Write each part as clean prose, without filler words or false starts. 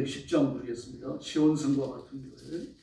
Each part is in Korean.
210장 부르겠습니다. 시온성과 같은 교회.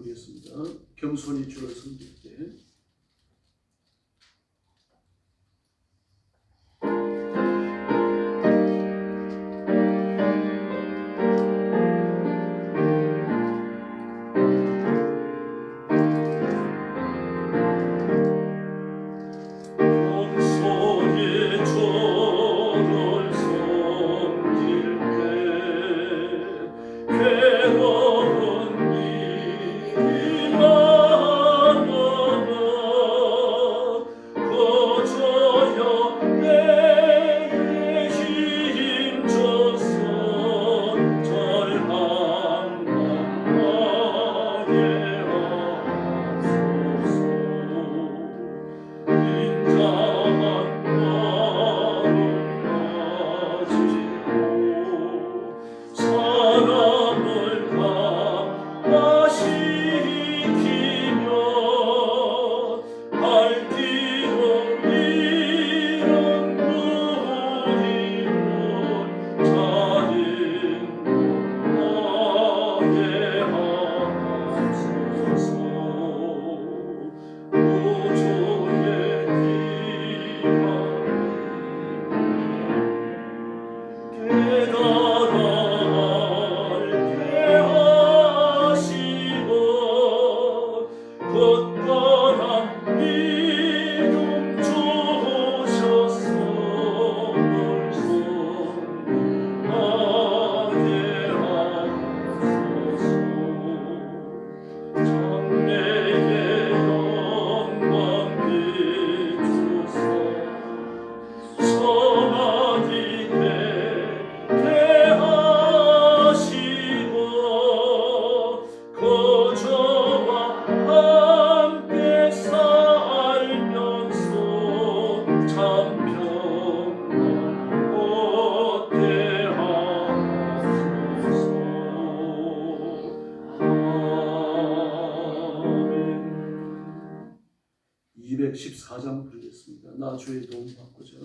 부르겠습니다. 겸손히 주를 섬길 때. 부르겠습니다. 나 주의 도움 받고자.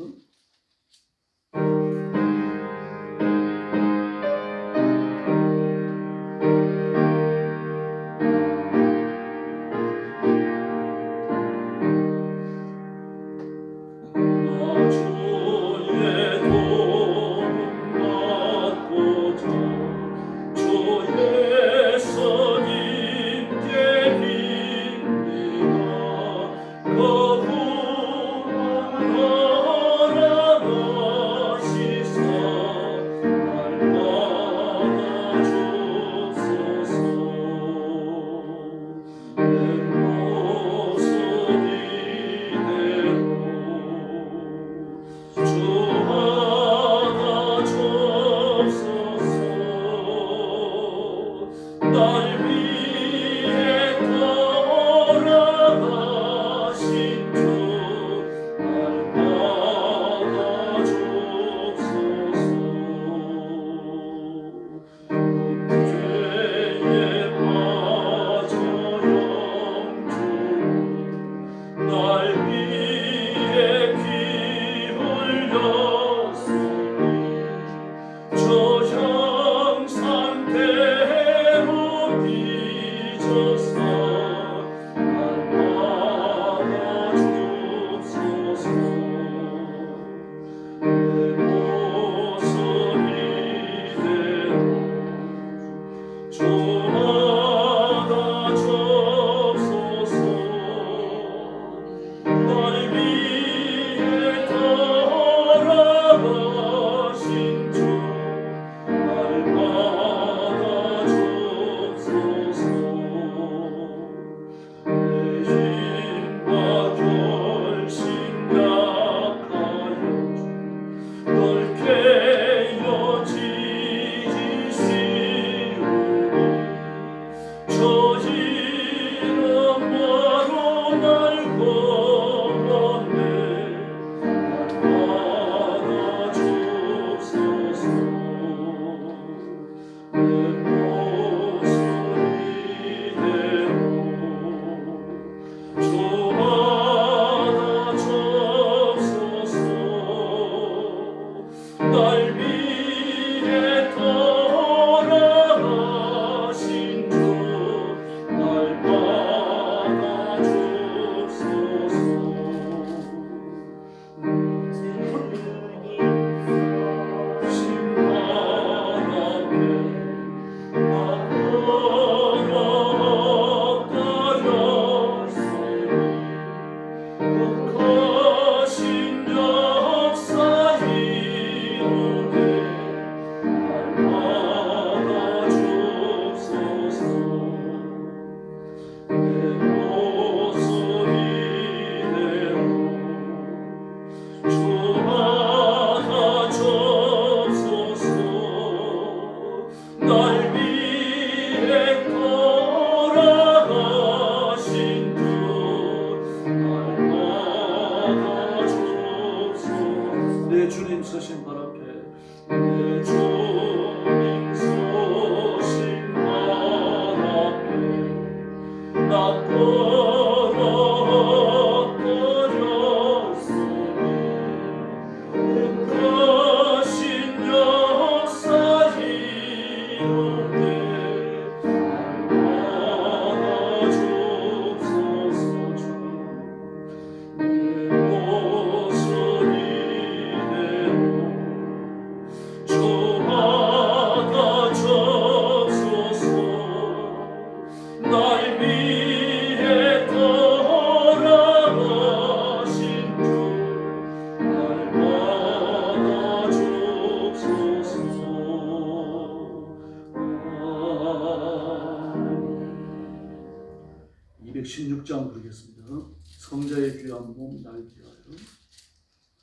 16장 부르겠습니다. 성자의 귀한 몸 날 위하여.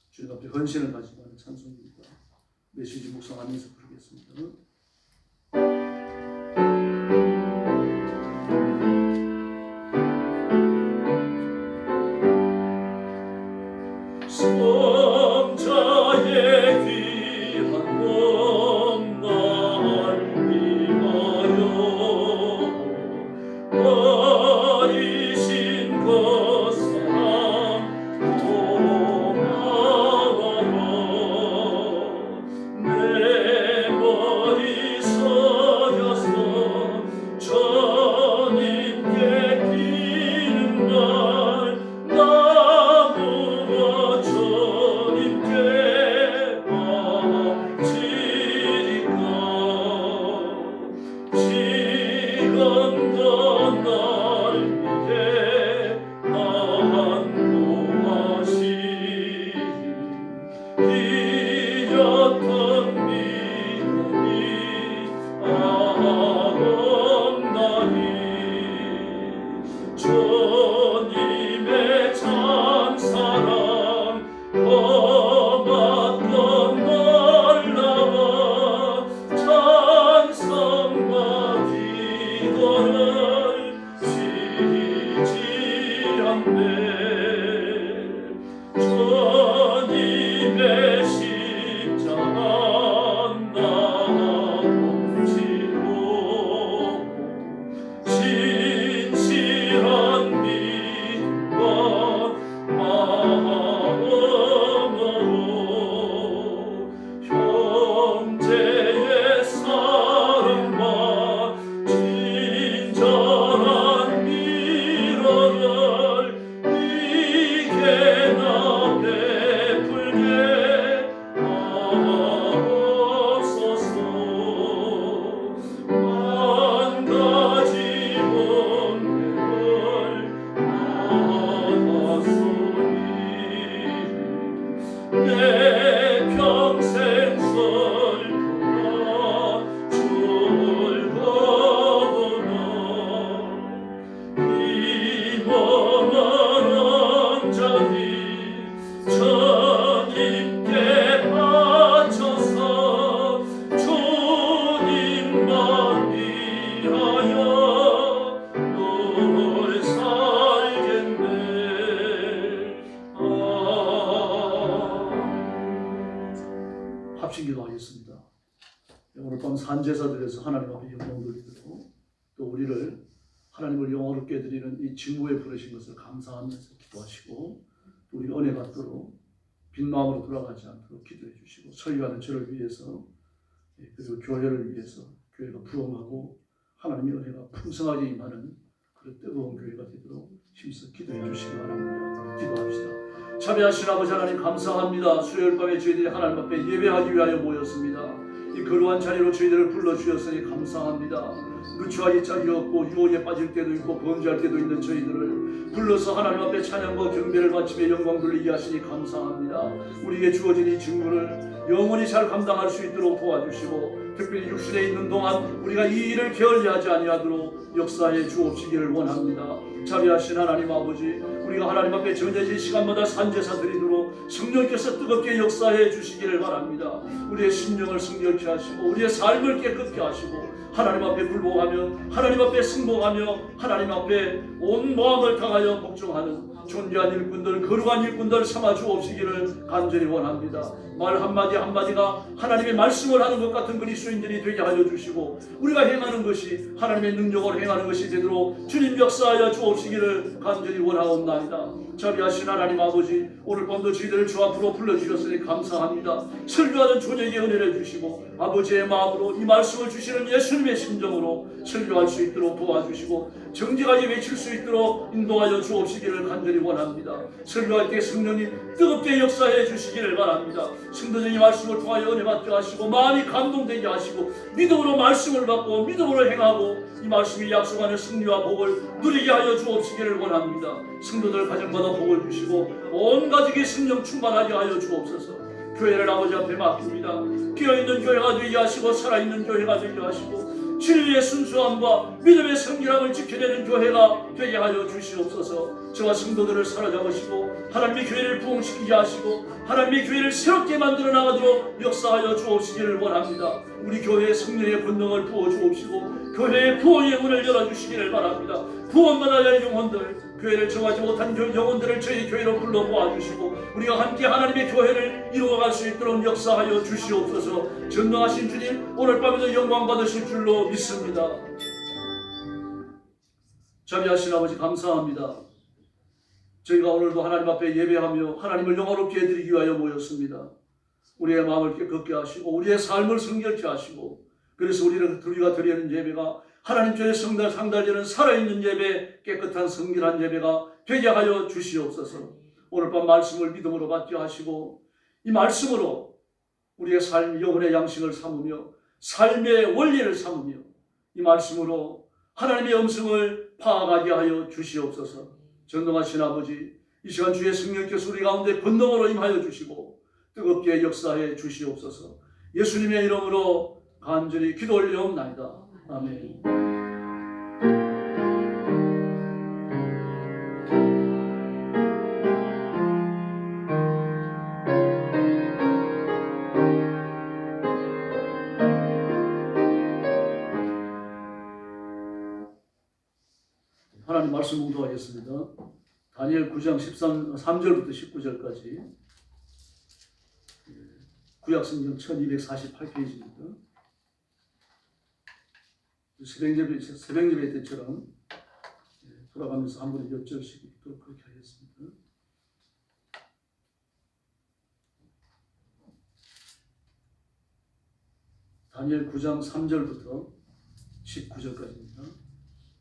주님 앞에 헌신을 가지고 하는 찬송입니다. 메시지 묵상하면서 부르겠습니다. 성자의 귀한 몸 날 위하여 버리신 그 사랑 고마워요. 내 머리 서려서 주님께 기는 날 나무와 주님께 바치리까. 지금도 날 위해 안고하신 이었던 믿음이 아름다니. 주님의 참사랑 고맙던 놀라운 찬송과 기도를 쉬지 않네. 주님의 십자가 나도 지고 진실한 믿음과 마음으로 형제의 사랑과 친절한 위로를 이게나 베풀게 하옵소서. 만 가지 은혜를 받았으니 내 평생 슬프나 즐거우나 이 몸을 온전히 주님께 바쳐서 주님만 위하여 늘 살겠네. 합심 기도하겠습니다. 오늘 밤 산제사들에서 하나님 앞에 영광 돌리고 또 우리를 하나님을 영화롭게 드리는 이 직무에 부르신 것을 감사하면서 기도하시고 또 우리가 은혜 받도록 빈 마음으로 돌아가지 않도록 기도해 주시고 설교하는 저를 위해서 그리고 교회를 위해서 교회가 부흥하고 하나님의 은혜가 풍성하게 임하는 그런 뜨거운 교회가 되도록 힘써 기도해 주시기 바랍니다. 기도합시다. 자비하신 아버지 하나님 감사합니다. 수요일 밤에 저희들이 하나님 앞에 예배하기 위하여 모였습니다. 이 거룩한 자리로 저희들을 불러주셨으니 감사합니다. 누추하기 짝이 없고 유혹에 빠질 때도 있고 범죄할 때도 있는 저희들을 불러서 하나님 앞에 찬양과 경배를 바치며 영광 돌리게 하시니 감사합니다. 우리에게 주어진 이 직무를 영원히 잘 감당할 수 있도록 도와주시고 특별히 육신에 있는 동안 우리가 이 일을 게을리하지 아니하도록 역사해 주옵시기를 원합니다. 자비하신 하나님 아버지, 우리가 하나님 앞에 정해진 시간마다 산제사 드리도록 성령께서 뜨겁게 역사해 주시기를 바랍니다. 우리의 심령을 승리케 하시고 우리의 삶을 깨끗게 하시고 하나님 앞에 불복하며 하나님 앞에 승복하며 하나님 앞에 온 마음을 다하여 복종하는 존귀한 일꾼들, 거룩한 일꾼들 삼아 주옵시기를 간절히 원합니다. 말 한마디 한마디가 하나님의 말씀을 하는 것 같은 그리스도인들이 되게 하여 주시고 우리가 행하는 것이 하나님의 능력으로 행하는 것이 되도록 주님 역사하여 주옵시기를 간절히 원하옵나이다. 자비하신 하나님 아버지, 오늘 밤도 저희들을 주 앞으로 불러주셨으니 감사합니다. 설교하는 존에게 은혜를 주시고 아버지의 마음으로 이 말씀을 주시는 예수님의 심정으로 설교할 수 있도록 도와주시고 정직하게 외칠 수 있도록 인도하여 주옵시기를 간절히 원합니다. 설교할 때 성령님 뜨겁게 역사해 주시기를 바랍니다. 성도적인 말씀을 통하여 은혜 받게 하시고 마음이 감동되게 하시고 믿음으로 말씀을 받고 믿음으로 행하고 이 말씀이 약속하는 승리와 복을 누리게 하여 주옵시기를 원합니다. 성도들 가정마다 복을 주시고 온 가족이 성령 충만하게 하여 주옵소서. 교회를 아버지 앞에 맡깁니다. 깨어있는 교회가 되게 하시고 살아있는 교회가 되게 하시고 진리의 순수함과 믿음의 성실함을 지켜내는 교회가 되게 하여 주시옵소서. 저와 성도들을 사로잡으시고 하나님의 교회를 부흥시키게 하시고 하나님의 교회를 새롭게 만들어 나가도록 역사하여 주옵시기를 원합니다. 우리 교회의 성령의 권능을 부어 주옵시고 교회의 부흥의 문을 열어주시기를 바랍니다. 구원받아야 할 영혼들, 교회를 정하지 못한 영혼들을 저희 교회로 불러 모아주시고 우리가 함께 하나님의 교회를 이루어갈 수 있도록 역사하여 주시옵소서. 전능하신 주님, 오늘 밤에도 영광 받으실 줄로 믿습니다. 자비하신 아버지, 감사합니다. 저희가 오늘도 하나님 앞에 예배하며 하나님을 영화롭게 해드리기 위하여 모였습니다. 우리의 마음을 깨끗게 하시고 우리의 삶을 성결케 하시고, 그래서 우리가 드리는 예배가 하나님 전에 상달되는 살아있는 예배, 깨끗한 성결한 예배가 되게 하여 주시옵소서. 오늘 밤 말씀을 믿음으로 받게 하시고 이 말씀으로 우리의 삶, 영혼의 양식을 삼으며 삶의 원리를 삼으며 이 말씀으로 하나님의 음성을 파악하게 하여 주시옵소서. 전능하신 아버지, 이 시간 주의 성령께서 우리 가운데 권능으로 임하여 주시고 뜨겁게 역사해 주시옵소서. 예수님의 이름으로 간절히 기도 올려옵나이다. 아멘. 하나님 말씀 공부하겠습니다. 다니엘 9장 3절부터 19절까지 구약성경 1248페이지입니다. 새벽 예배 때처럼 돌아가면서 한 번에 몇 절씩 읽도록 그렇게 하겠습니다. 다니엘 9장 3절부터 19절까지입니다.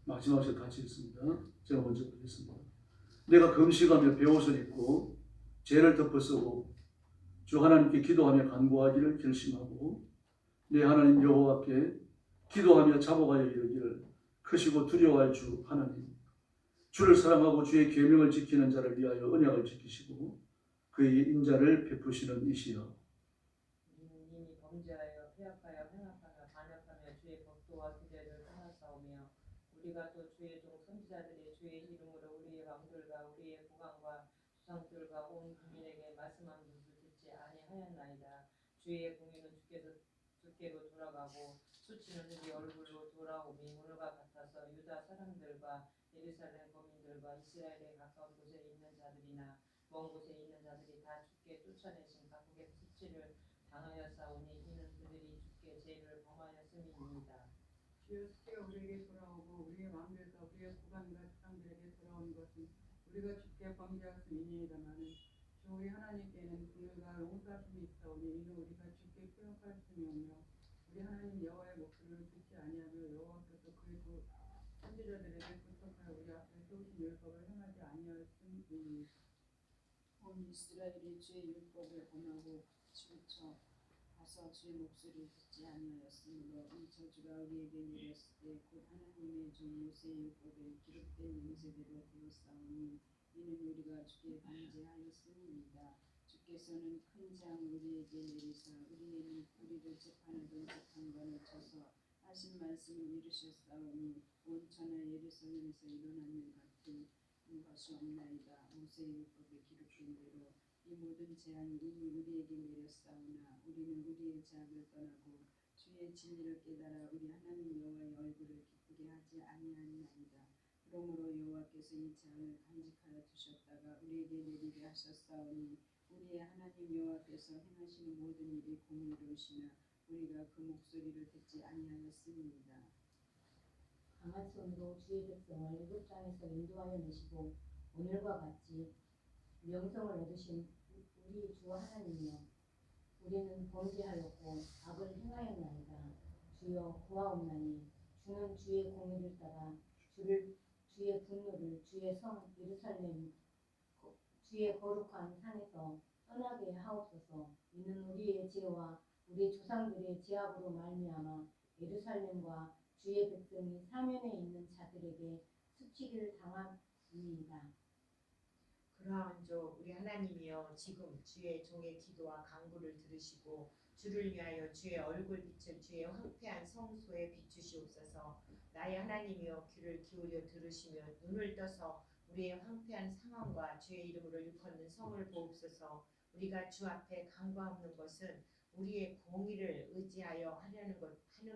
마지막에 같이 읽습니다. 제가 먼저 보겠습니다. 내가 금식하며 베옷을 입고 죄를 덮어쓰고 주 하나님께 기도하며 간구하기를 결심하고 내 하나님 여호와께 기도하며 자복하여 이르기를 크시고 두려워할 주 하나님, 주를 사랑하고 주의 계명을 지키는 자를 위하여 언약을 지키시고 그의 인자를 베푸시는 이시여. 이미 범죄하여 회악하여 행악하며 반역하며 주의 법도와 규례를 떠났사오며 우리가 또 주의 종 선지자들이 주의 이름으로 우리의 왕들과 우리의 국왕과 주상들과 온 국민에게 말씀한 것을 듣지 아니하였나이다. 주의 공의는 주께로 돌아가고 수치는 우리 얼굴로 돌아오니 오늘과 같아서 유다 사람들과 예루살렘 거민들과 이스라엘의 가까운 곳에 있는 자들이나 먼 곳에 있는 자들이 다 주께 쫓아내신 각국의 수치를 당하였사오니 이는 그들이 주께 죄를 범하였음이니이다. 주여, 주께가 우리에게 돌아오고 우리의 왕들과 우리의 국왕과 주상들에게 돌아온 것은 우리가 주께 범죄하였음이니이다마는 주 우리 하나님께는 긍휼과 용서하심이 있사오니 이는 우리가 주께 폐역하였음이 없며 우리 하나님 여호와의 목소리를 듣지 아니하며 여호와께서 그의 선지자들에게 부탁하여 우리 앞에 세우신 율법을 행하지 아니하였음이니이다. 온 이스라엘이 주의 율법을 범하고 치우쳐 가서 주의 목소리를 듣지 아니하였으므로 이 저주가 우리에게 내렸을 때 곧 하나님의 종 모세의 율법에 기록된 명세대로 되었사오니 이는 우리가 주께 범죄하였음이니이다. 주께서는 큰 장 우리에게 내리사 우리를 재판하던 재판관을 쳐서 하신 말씀을 이루셨사오니 온 천하 예루살렘에서 일어난 일 같은 것이 없나이다. 모세의 율법에 기록된 대로 이 모든 재앙이 이미 우리에게 내렸사오나 우리는 우리의 죄악을 떠나고 주의 진리를 깨달아 우리 하나님 여호와의 얼굴을 기쁘게 하지 아니하나이다. 그러므로 여호와께서 이 재앙을 간직하여 두셨다가 우리에게 내리게 하셨사오니 우리의 하나님 여호와께서 행하시는 모든 일이 공의로우시나 우리가 그 목소리를 듣지 아니하였음이니이다. 강한 손으로 주의 백성을 애굽 땅에서 인도하여 내시고 오늘과 같이 명성을 얻으신 우리 주 하나님이여, 우리는 범죄하였고 악을 행하였나이다. 주여 구하옵나니 주는 주의 공의를 따라 주의 분노를 주의 성 예루살렘 주의 거룩한 산에서 떠나게 하옵소서. 이는 우리의 죄와 우리 조상들의 죄악으로 말미암아 예루살렘과 주의 백성이 사면에 있는 자들에게 수치를 당함이니이다. 그러한즉 우리 하나님이여 지금 주의 종의 기도와 간구를 들으시고 주를 위하여 주의 얼굴 빛을 주의 황폐한 성소에 비추시옵소서. 나의 하나님이여 귀를 기울여 들으시며 눈을 떠서 우리의 황폐한 상황과 주의 이름으로 일컫는 성을 보옵소서. 우리가 주 앞에 간과없는 것은 우리의 공의를 의지하여 하는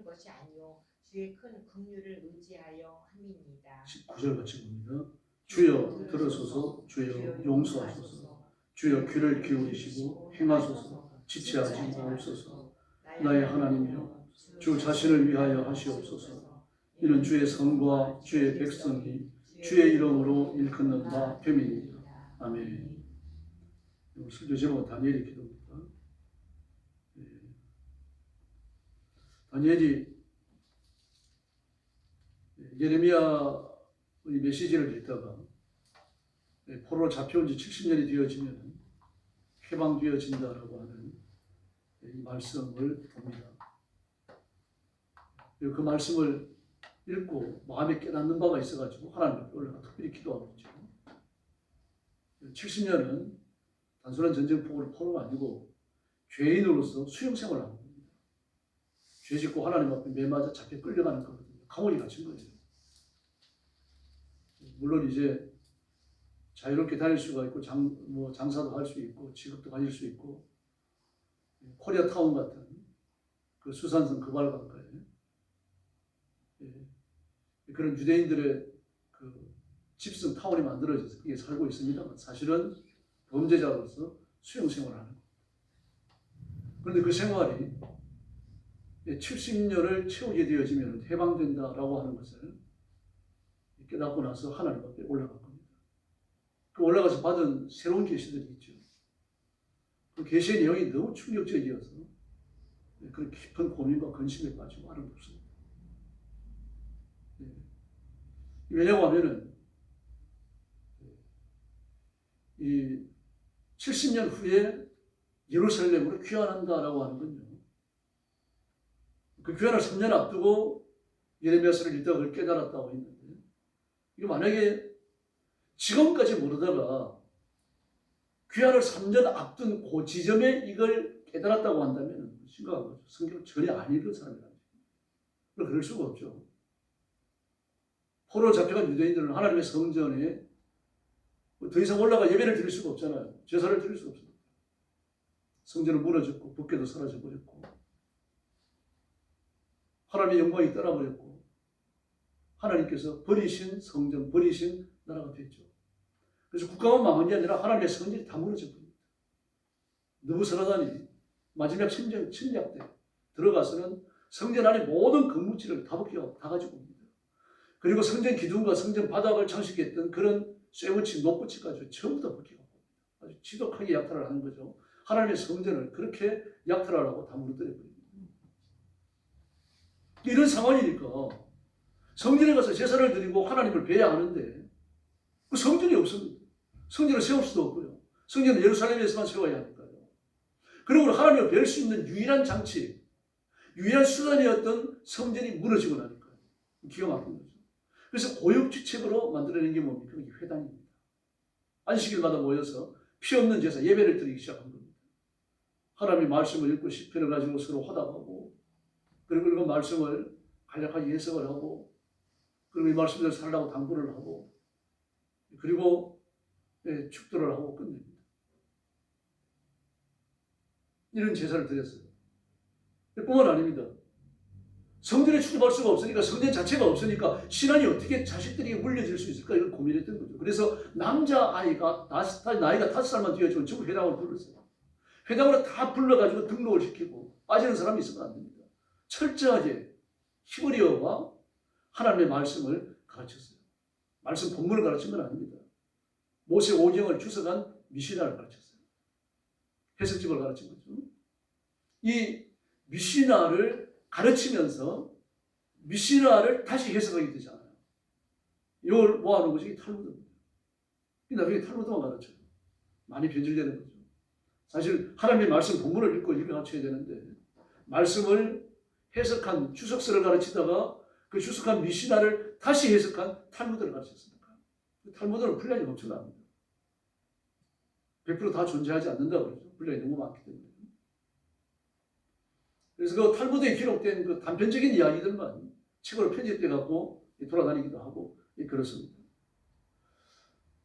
것이 아니요 주의 큰 긍휼을 의지하여 함이니이다. 19절 같이 봅니다. 주여 들으소서, 주여 용서하소서, 주여 귀를 기울이시고 행하소서, 지체하지 마옵소서. 나의 하나님이여 주 자신을 위하여 하시옵소서. 이는 주의 성과 주의 백성이 주의 이름으로 일컫는 바 됨이니이다. 아멘. 설교 제목은 다니엘의 기도입니다. 다니엘이 예레미야의 메시지를 읽다가 포로로 잡혀온 지 70년이 되어지면 해방되어진다라고 하는 이 말씀을 봅니다. 그 말씀을 읽고 마음에 깨닫는 바가 있어가지고 하나님 앞에 올라가 특별히 기도하고 있죠. 70년은 단순한 전쟁 포로가 아니고 죄인으로서 수용생활을 하는 겁니다. 죄 짓고 하나님 앞에 매맞아 잡혀 끌려가는 거거든요. 감옥에 갇힌 거죠. 물론 이제 자유롭게 다닐 수가 있고 장사도 할 수 있고 직업도 가질 수 있고 코리아타운 같은 그 수산성 그발강가에 그런 유대인들의 그 집성 타운이 만들어져서 그게 살고 있습니다만 사실은 범죄자로서 수용생활을 하는 겁니다. 그런데 그 생활이 70년을 채우게 되어지면 해방된다라고 하는 것을 깨닫고 나서 하나님 앞에 올라간 겁니다. 그 올라가서 받은 새로운 계시들이 있죠. 그 계시의 내용이 너무 충격적이어서 그런 깊은 고민과 근심에 빠지고 아름답습니다. 왜냐고 하면은 이 70년 후에 예루살렘으로 귀환한다라고 하는 건요. 그 귀환을 3년 앞두고 예레미야서를 읽다가 그걸 깨달았다고 했는데 이거 만약에 지금까지 모르다가 귀환을 3년 앞둔 그 지점에 이걸 깨달았다고 한다면 심각한 거죠. 성경을 전혀 안 읽은 사람이라는 거죠. 그럴 수가 없죠. 포로로 잡혀간 유대인들은 하나님의 성전에 더 이상 올라가 예배를 드릴 수가 없잖아요. 제사를 드릴 수가 없습니다. 성전은 무너졌고 법궤도 사라져버렸고 하나님의 영광이 떠나버렸고 하나님께서 버리신 성전, 버리신 나라가 됐죠. 그래서 국가만 망한 게 아니라 하나님의 성전이 다 무너져버립니다. 느부갓네살이 마지막 침략 때 들어가서는 성전 안에 모든 건물지를 다 벗겨 다 가지고 옵니다. 그리고 성전 기둥과 성전 바닥을 장식했던 그런 쇠붙이, 높붙이까지 전부 다 벗기고 옵니다. 아주 지독하게 약탈을 하는 거죠. 하나님의 성전을 그렇게 약탈하라고 다 무너뜨려버립니다. 이런 상황이니까 성전에 가서 제사를 드리고 하나님을 뵈야 하는데 그 성전이 없습니다. 성전을 세울 수도 없고요. 성전은 예루살렘에서만 세워야 하니까요. 그리고 하나님을 뵐 수 있는 유일한 장치, 유일한 수단이었던 성전이 무너지고 나니까요. 기가 막힌 거죠. 그래서 고육지책으로 만들어낸 게 뭡니까? 이게 회당입니다. 안식일마다 모여서 피 없는 제사, 예배를 드리기 시작한 겁니다. 하나님의 말씀을 읽고 시편을 가지고 서로 화답하고 그리고 그 말씀을 간략하게 해석을 하고 그리고 이 말씀대로 살라고 당부를 하고 그리고 축도를 하고 끝냅니다. 이런 제사를 드렸어요. 뿐만 아닙니다. 성전에 출입할 수가 없으니까 성전 자체가 없으니까 신앙이 어떻게 자식들에게 물려질 수 있을까 이걸 고민했던 거죠. 그래서 남자아이가 나이가 5살만 되어지면 전부 회당을 불렀어요. 회당으로 다 불러가지고 등록을 시키고 빠지는 사람이 있으면 안 됩니다. 철저하게 히브리어와 하나님의 말씀을 가르쳤어요. 말씀 본문을 가르친 건 아닙니다. 모세 오경을 주석한 미시나를 가르쳤어요. 해석집을 가르친 거죠. 이 미시나를 가르치면서 미시나를 다시 해석하게 되잖아요. 이걸 모아놓은 것이 탈무드입니다. 나중에 탈무드만 가르쳐요. 많이 변질되는 거죠. 사실 하나님의 말씀 본문을 읽고 이렇게 가르쳐야 되는데 말씀을 해석한 주석서를 가르치다가 그 주석한 미시나를 다시 해석한 탈무드를 가르쳤습니다. 탈무드는 분량이 엄청납니다. 100% 다 존재하지 않는다고 그러죠. 분량이 너무 많기 때문에. 그래서 그 탈무드에 기록된 그 단편적인 이야기들만 책으로 편집돼 갖고 돌아다니기도 하고 그렇습니다.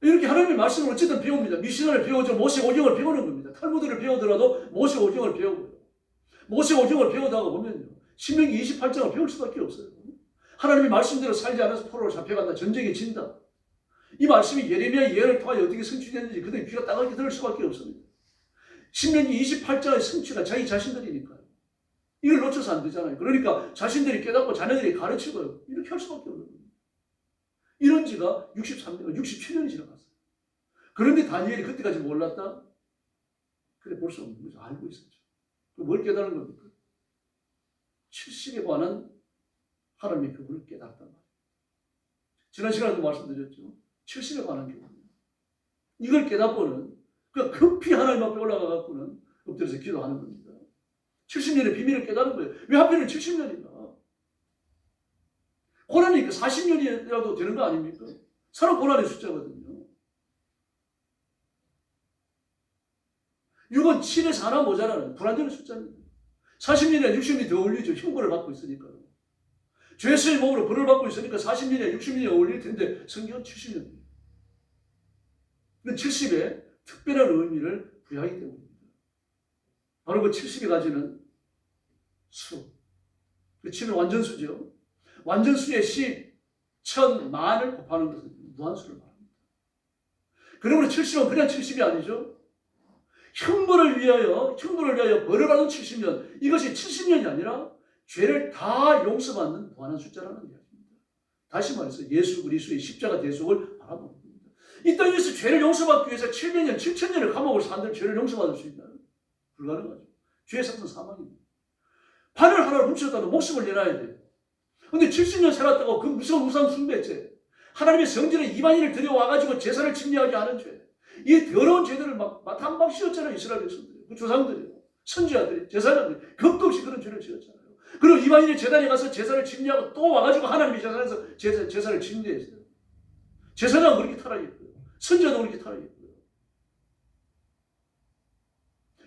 이렇게 하나님의 말씀을 어쨌든 배웁니다. 미신을 배우죠. 모세오경을 배우는 겁니다. 탈무드를 배우더라도 모세오경을 배우고요. 모세오경을 배우다가 보면요. 신명기 28장을 배울 수밖에 없어요. 하나님의 말씀대로 살지 않아서 포로로 잡혀간다. 전쟁에 진다. 이 말씀이 예레미야 예언을 통하여 어떻게 성취되는지 그들의 귀가 따갑게 들을 수밖에 없습니다. 신명기 28장의 성취가 자기 자신들이니까요. 이걸 놓쳐서 안 되잖아요. 그러니까 자신들이 깨닫고 자녀들이 가르치고요. 이렇게 할 수밖에 없는 겁니다. 이런 지가 67년이 지나갔어요. 그런데 다니엘이 그때까지 몰랐다? 그래 볼 수 없는 거죠. 알고 있었죠. 뭘 깨달은 겁니까? 70에 관한 하나님의 교훈을 깨달았단 말이에요. 지난 시간에도 말씀드렸죠. 70에 관한 교훈. 이걸 깨닫고는 그냥 급히 하나님 앞에 올라가 갖고는 엎드려서 기도하는 겁니다. 70년의 비밀을 깨달은 거예요. 왜 하필이면 70년인가? 고난이니까 40년이라도 되는 거 아닙니까? 사람 고난의 숫자거든요. 6은 7에서 하나 모자라는 불완전한 숫자입니다. 40년이나 60년이 더 어울리죠. 형벌을 받고 있으니까요. 죄수의 몸으로 벌을 받고 있으니까 40년이나 60년이 어울릴 텐데 성경은 70년입니다. 70에 특별한 의미를 부여하기 때문입니다. 바로 그 70이 가지는 수. 그 7은 완전수죠. 완전수의 10, 1000, 만을 곱하는 것은 무한수를 말합니다. 그러므로 70은 그냥 70이 아니죠. 형벌을 위하여 벌을 받는 70년. 이것이 70년이 아니라 죄를 다 용서받는 무한한 숫자라는 이야기입니다. 다시 말해서 예수 그리스도의 십자가 대속을 바라보는 겁니다. 이 땅에서 죄를 용서받기 위해서 700년, 7000년을 감옥을 산들 죄를 용서받을 수 있나요? 불가능하죠. 죄의 상승 사망입니다. 발을 하나를 훔쳤다도 목숨을 내놔야 돼요. 근데 70년 살았다고 그 무서운 우상 숭배죄, 하나님의 성전에 이방인을 들여와가지고 제사를 침례하지 않은 죄, 이 더러운 죄들을 막 한방 씌웠잖아요. 이스라엘 백성들이, 그 조상들이, 선지자들이, 제사장들이 겁도 없이 그런 죄를 지었잖아요. 그리고 이방인의 제단에 가서 제사를 침례하고 또 와가지고 하나님의 제단에서 제사를 침례했어요. 제사장은 그렇게 타락했고요. 선지자도 그렇게 타락했고요.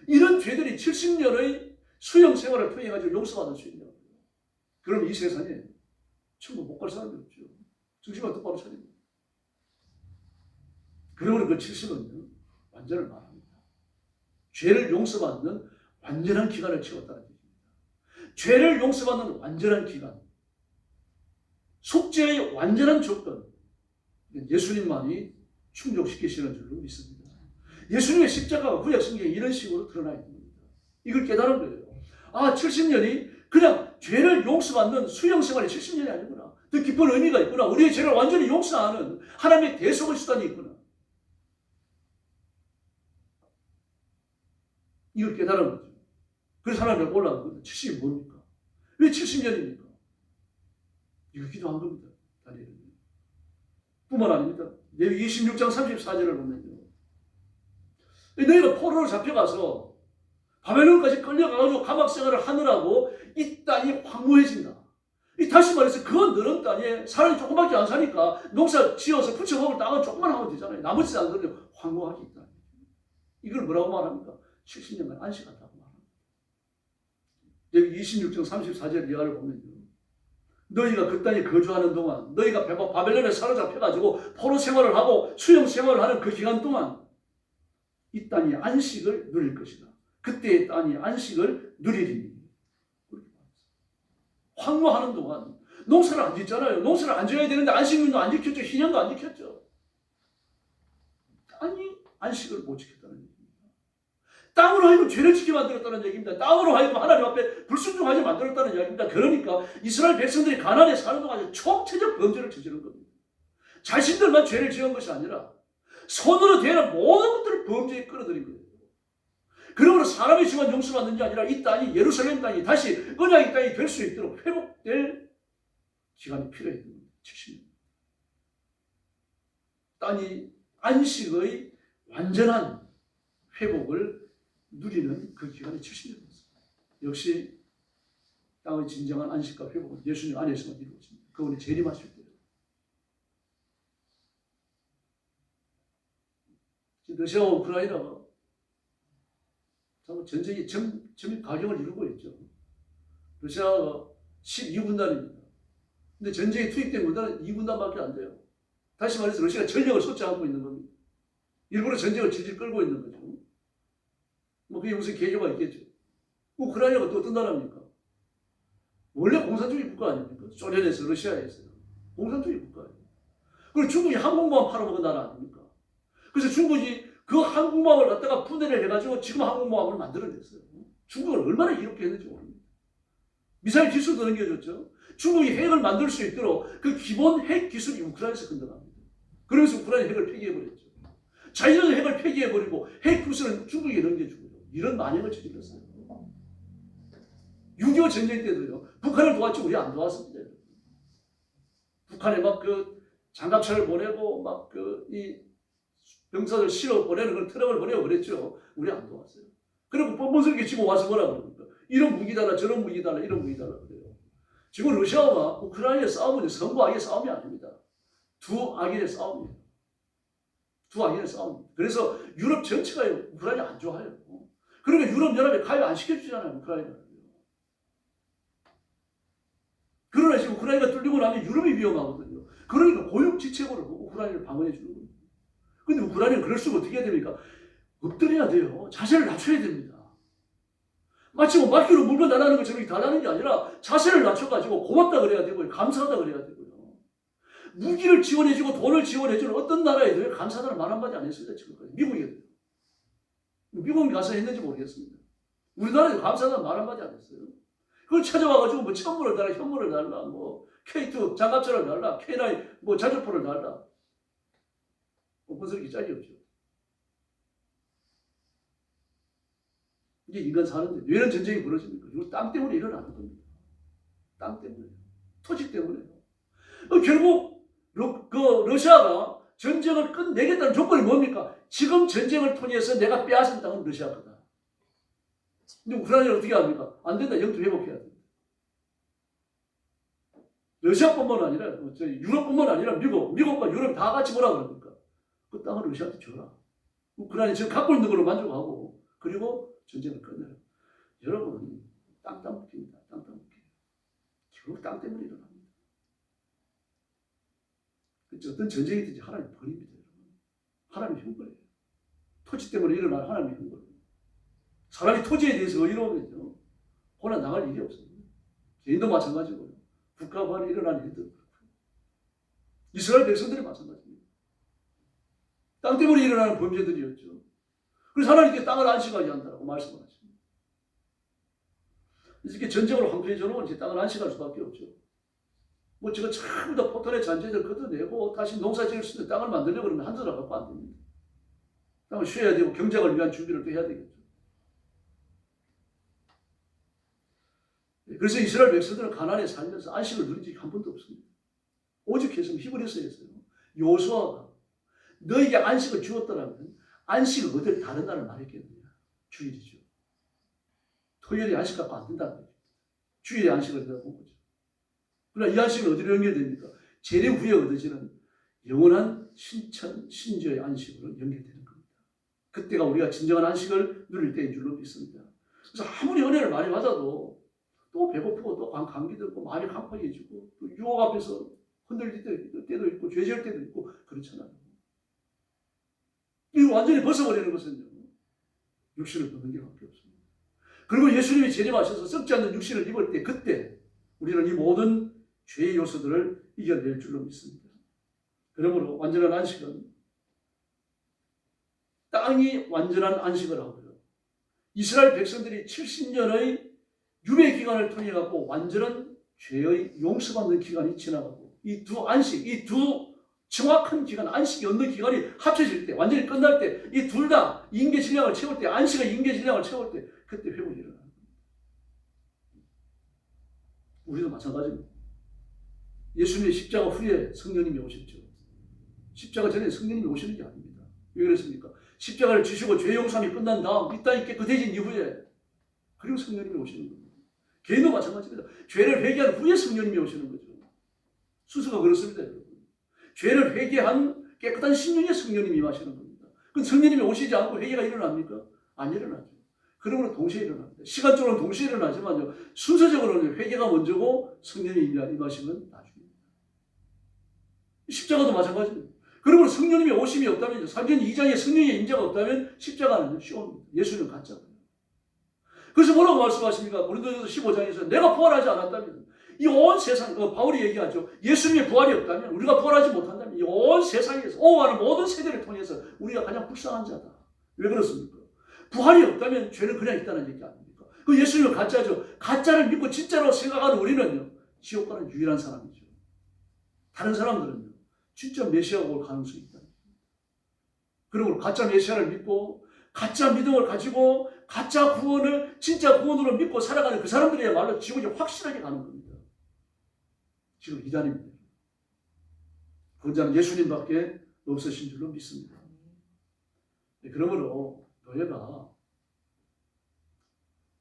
이런 죄들이 70년의 수영 생활을 통해가지고 용서받을 수 있냐. 그럼 이 세상에 천국 못 갈 사람이 없죠. 정신만 똑바로 차립니다. 그러므로 그 70은요, 완전을 말합니다. 죄를 용서받는 완전한 기간을 채웠다는 얘기입니다. 죄를 용서받는 완전한 기간, 속죄의 완전한 조건, 예수님만이 충족시키시는 줄로 믿습니다. 예수님의 십자가가 구약 성경에 이런 식으로 드러나 있는 겁니다. 이걸 깨달은 거예요. 아, 70년이 그냥 죄를 용서받는 수영 생활이 70년이 아니구나. 더 깊은 의미가 있구나. 우리의 죄를 완전히 용서하는 하나님의 대속의 수단이 있구나. 이걸 깨달은 거죠. 그래서 하나님 앞에 올라간 겁니다. 70이 뭡니까? 왜 70년입니까? 이거 기도한 겁니다. 다니엘은. 뿐만 아닙니다. 레위 26장 34절을 보면요. 너희가 포로로 잡혀가서 바벨론까지 끌려가가지고 감옥생활을 하느라고 이 땅이 황무해진다. 다시 말해서 그 너른 땅에 사람이 조금밖에 안 사니까 농사 지어서 부쳐먹을 땅은 조금만 하면 되잖아요. 나머지 땅들은 황무하게 있다. 이걸 뭐라고 말합니까? 70년간 안식한다고 말합니다. 여기 26장 34절 이하를 보면요. 너희가 그 땅에 거주하는 동안, 너희가 바벨론에 사로잡혀가지고 포로 생활을 하고 수영 생활을 하는 그 기간 동안 이 땅이 안식을 누릴 것이다. 그때의 땅이 안식을 누리리니. 황무하는 동안 농사를 안 짓잖아요. 농사를 안 지어야 되는데 안식년도 안 지켰죠. 희년도 안 지켰죠. 땅이 안식을 못 지켰다는 얘기입니다. 땅으로 하여금 죄를 지게 만들었다는 얘기입니다. 땅으로 하여금 하나님 앞에 불순종하게 만들었다는 이야기입니다. 그러니까 이스라엘 백성들이 가나안에 사는 동안 총체적 범죄를 저지른 겁니다. 자신들만 죄를 지은 것이 아니라 손으로 되는 모든 것들을 범죄에 끌어들인 거예요. 그러므로 사람의 죄만 용서받는 게 아니라 이 땅이 예루살렘 땅이 다시 언약의 땅이 될 수 있도록 회복될 기간이 필요해요. 70년. 땅이 안식의 완전한 회복을 누리는 그 기간이 70년이었습니다. 역시 땅의 진정한 안식과 회복은 예수님 안에서만 이루어집니다. 그분이 재림하실 때예요. 러시아와 우크라이나가 전쟁이 점입 가경을 이루고 있죠. 러시아가 12군단입니다. 근데 전쟁에 투입된 군단은 2군단밖에 안 돼요. 다시 말해서 러시아가 전력을 쏟지 않고 있는 겁니다. 일부러 전쟁을 질질 끌고 있는 거죠. 뭐 그게 무슨 계교가 있겠죠. 우크라이나가 또 어떤 나라입니까? 원래 공산주의 국가 아닙니까? 소련에서 러시아에서요. 공산주의 국가예요. 그리고 중국이 항공모함 팔아먹은 나라 아닙니까? 그래서 중국이 그 항공모함을 갖다가 분해를 해가지고 지금 항공모함을 만들어냈어요. 중국은 얼마나 이롭게 했는지 모릅니다. 미사일 기술도 넘겨줬죠. 중국이 핵을 만들 수 있도록 그 기본 핵 기술이 우크라이나에서 건너갑니다. 그러면서 우크라이나 핵을 폐기해버렸죠. 자기는 핵을 폐기해버리고 핵 기술은 중국에게 넘겨주고요. 이런 만행을 저질렀어요. 6.25 전쟁 때도요. 북한을 도왔지 우리 안 도왔습니다. 북한에 막 그 장갑차를 보내고 막 그 이 병사들 실어 보내는 그 트럭을 보내고 그랬죠. 우리 안 도왔어요. 그리고 뻔뻔스럽게 지금 와서 뭐라 그럽니까? 이런 무기 달라 저런 무기 달라 이런 무기 달라 그래요. 지금 러시아와 우크라이나의 싸움은 선거 악의 싸움이 아닙니다. 두 악인의 싸움이에요. 두 악인의 싸움입니다. 그래서 유럽 전체가 우크라이나 안 좋아해요. 그러니까 유럽연합에 가입 안 시켜주잖아요. 우크라이나를. 그러나 지금 우크라이나가 뚫리고 나면 유럽이 위험하거든요. 그러니까 고육지책으로 우크라이나를 방어해 주는 겁니다. 근데 우크라이나는 그럴 수가 어떻게 해야 됩니까? 엎드려야 돼요. 자세를 낮춰야 됩니다. 마치 뭐 막기로 물건 달라는 것처럼 달라는 게 아니라 자세를 낮춰가지고 고맙다 그래야 되고요. 감사하다 그래야 되고요. 무기를 지원해주고 돈을 지원해주는 어떤 나라에도 감사하다는 말 한마디 안 했습니다. 지금까지. 미국에도. 미국에 가서 했는지 모르겠습니다. 우리나라에도 감사하다는 말 한마디 안 했어요. 그걸 찾아와가지고 뭐 천물을 달라, 현물을 달라, 뭐 K2 장갑차를 달라, K9 뭐 자주포를 달라. 뻔뻔스럽게 짝이 없죠. 이게 인간 사는데 왜 이런 전쟁이 벌어집니까? 이거 땅 때문에 일어나는 겁니다. 땅 때문에. 토지 때문에요. 결국 러시아가 전쟁을 끝내겠다는 조건이 뭡니까? 지금 전쟁을 통해서 내가 빼앗은 땅은 러시아 거다. 근데 우크라이나는 어떻게 합니까? 안 된다. 영토 회복해야 된다. 러시아뿐만 아니라 유럽뿐만 아니라 미국과 유럽 다 같이 뭐라 그럽니까? 그 땅을 러시아한테 줘라. 우크라이나 지금 갖고 있는 걸로 만족하고 그리고 전쟁을 끝내라. 여러분 땅 묶입니다. 땅 묶여요. 결국 땅 때문에 일어납니다. 어떤 전쟁이든지 하나님 버립니다. 하나님 형벌이에요. 토지 때문에 일어날 하나님의 형벌이에요. 사람이 토지에 대해서 의로우면요 고난 당할 일이 없습니다. 개인도 마찬가지고요. 국가 간에 일어난 일도 그렇고요. 이스라엘 백성들이 마찬가지입니다. 땅 때문에 일어나는 범죄들이었죠. 그래서 하나님께 땅을 안식하게 한다고 말씀을 하십니다. 이렇게 전쟁으로 황폐해져 놓은 이제 땅을 안식할 수밖에 없죠. 뭐 제가 전부 다 포탄의 잔재들 걷어내고 다시 농사 지을 수 있는 땅을 만들려고 그러면 한 도라 갖고 안 됩니다. 땅을 쉬어야 되고 경작을 위한 준비를 또 해야 되겠죠. 그래서 이스라엘 백성들은 가나안에 살면서 안식을 누린 적이 한 번도 없습니다. 오직 했으면 히브리서에서요. 여호수아가 너에게 안식을 주었더라면 안식을 어딜 다른 날을 말했겠느냐. 주일이죠. 토요일에 안식 갖고 안 된다는 거죠. 주일에 안식을 내가 본 거죠. 그러나 이 안식은 어디로 연결됩니까? 재림 후에 얻어지는 영원한 신천, 신저의 안식으로 연결되는 겁니다. 그때가 우리가 진정한 안식을 누릴 때인 줄로 믿습니다. 그래서 아무리 은혜를 많이 받아도 또 배고프고 또 감기 들고 마음이 캄팍해지고 또 유혹 앞에서 흔들릴 때도 있고 죄지을 때도 있고 그렇잖아요. 이거 완전히 벗어버리는 것은요. 육신을 벗는 게 밖에 없습니다. 그리고 예수님이 재림하셔서 썩지 않는 육신을 입을 때 그때 우리는 이 모든 죄의 요소들을 이겨낼 줄로 믿습니다. 그러므로 완전한 안식은 땅이 완전한 안식을 하고요. 이스라엘 백성들이 70년의 유배 기간을 통해 갖고 완전한 죄의 용서받는 기간이 지나가고 이 두 안식, 이 두 정확한 기간, 안식이 없는 기간이 합쳐질 때, 완전히 끝날 때, 이 둘 다 인계 질량을 채울 때, 안식과 인계 질량을 채울 때, 그때 회복이 일어납니다. 우리도 마찬가지입니다. 예수님의 십자가 후에 성령님이 오셨죠. 십자가 전에 성령님이 오시는 게 아닙니다. 왜 그랬습니까? 십자가를 지시고 죄 용서함이 끝난 다음 이 땅이 깨끗해진 이후에 그리고 성령님이 오시는 겁니다. 개인도 마찬가지입니다. 죄를 회개한 후에 성령님이 오시는 거죠. 순서가 그렇습니다, 여러분. 죄를 회개한 깨끗한 신령의 성령님이 임하시는 겁니다. 그럼 성령님이 오시지 않고 회개가 일어납니까? 안 일어나죠. 그러므로 동시에 일어납니다. 시간적으로는 동시에 일어나지만요. 순서적으로는 회개가 먼저고 성령이 임하시면 나중입니다. 십자가도 마찬가지입니다. 그러므로 성령님의 오심이 없다면, 사도행전 2장에 성령의 임재가 없다면 십자가는 시온입니다. 예수는 가짜입니다. 그래서 뭐라고 말씀하십니까? 고린도전서 15장에서 내가 부활하지 않았다면 이 온 세상, 바울이 얘기하죠. 예수님의 부활이 없다면, 우리가 부활하지 못한다면 이 온 세상에서 오가는 모든 세대를 통해서 우리가 가장 불쌍한 자다. 왜 그렇습니까? 부활이 없다면 죄는 그냥 있다는 얘기 아닙니까? 그 예수님은 가짜죠. 가짜를 믿고 진짜로 생각하는 우리는요, 지옥 가는 유일한 사람이죠. 다른 사람들은요, 진짜 메시아가 올 가능성이 있다. 그리고 가짜 메시아를 믿고 가짜 믿음을 가지고 가짜 구원을 진짜 구원으로 믿고 살아가는 그 사람들이야말로 지옥에 확실하게 가는 겁니다. 지금 이단입니다. 그자는 예수님밖에 없으신 줄로 믿습니다. 그러므로 노예가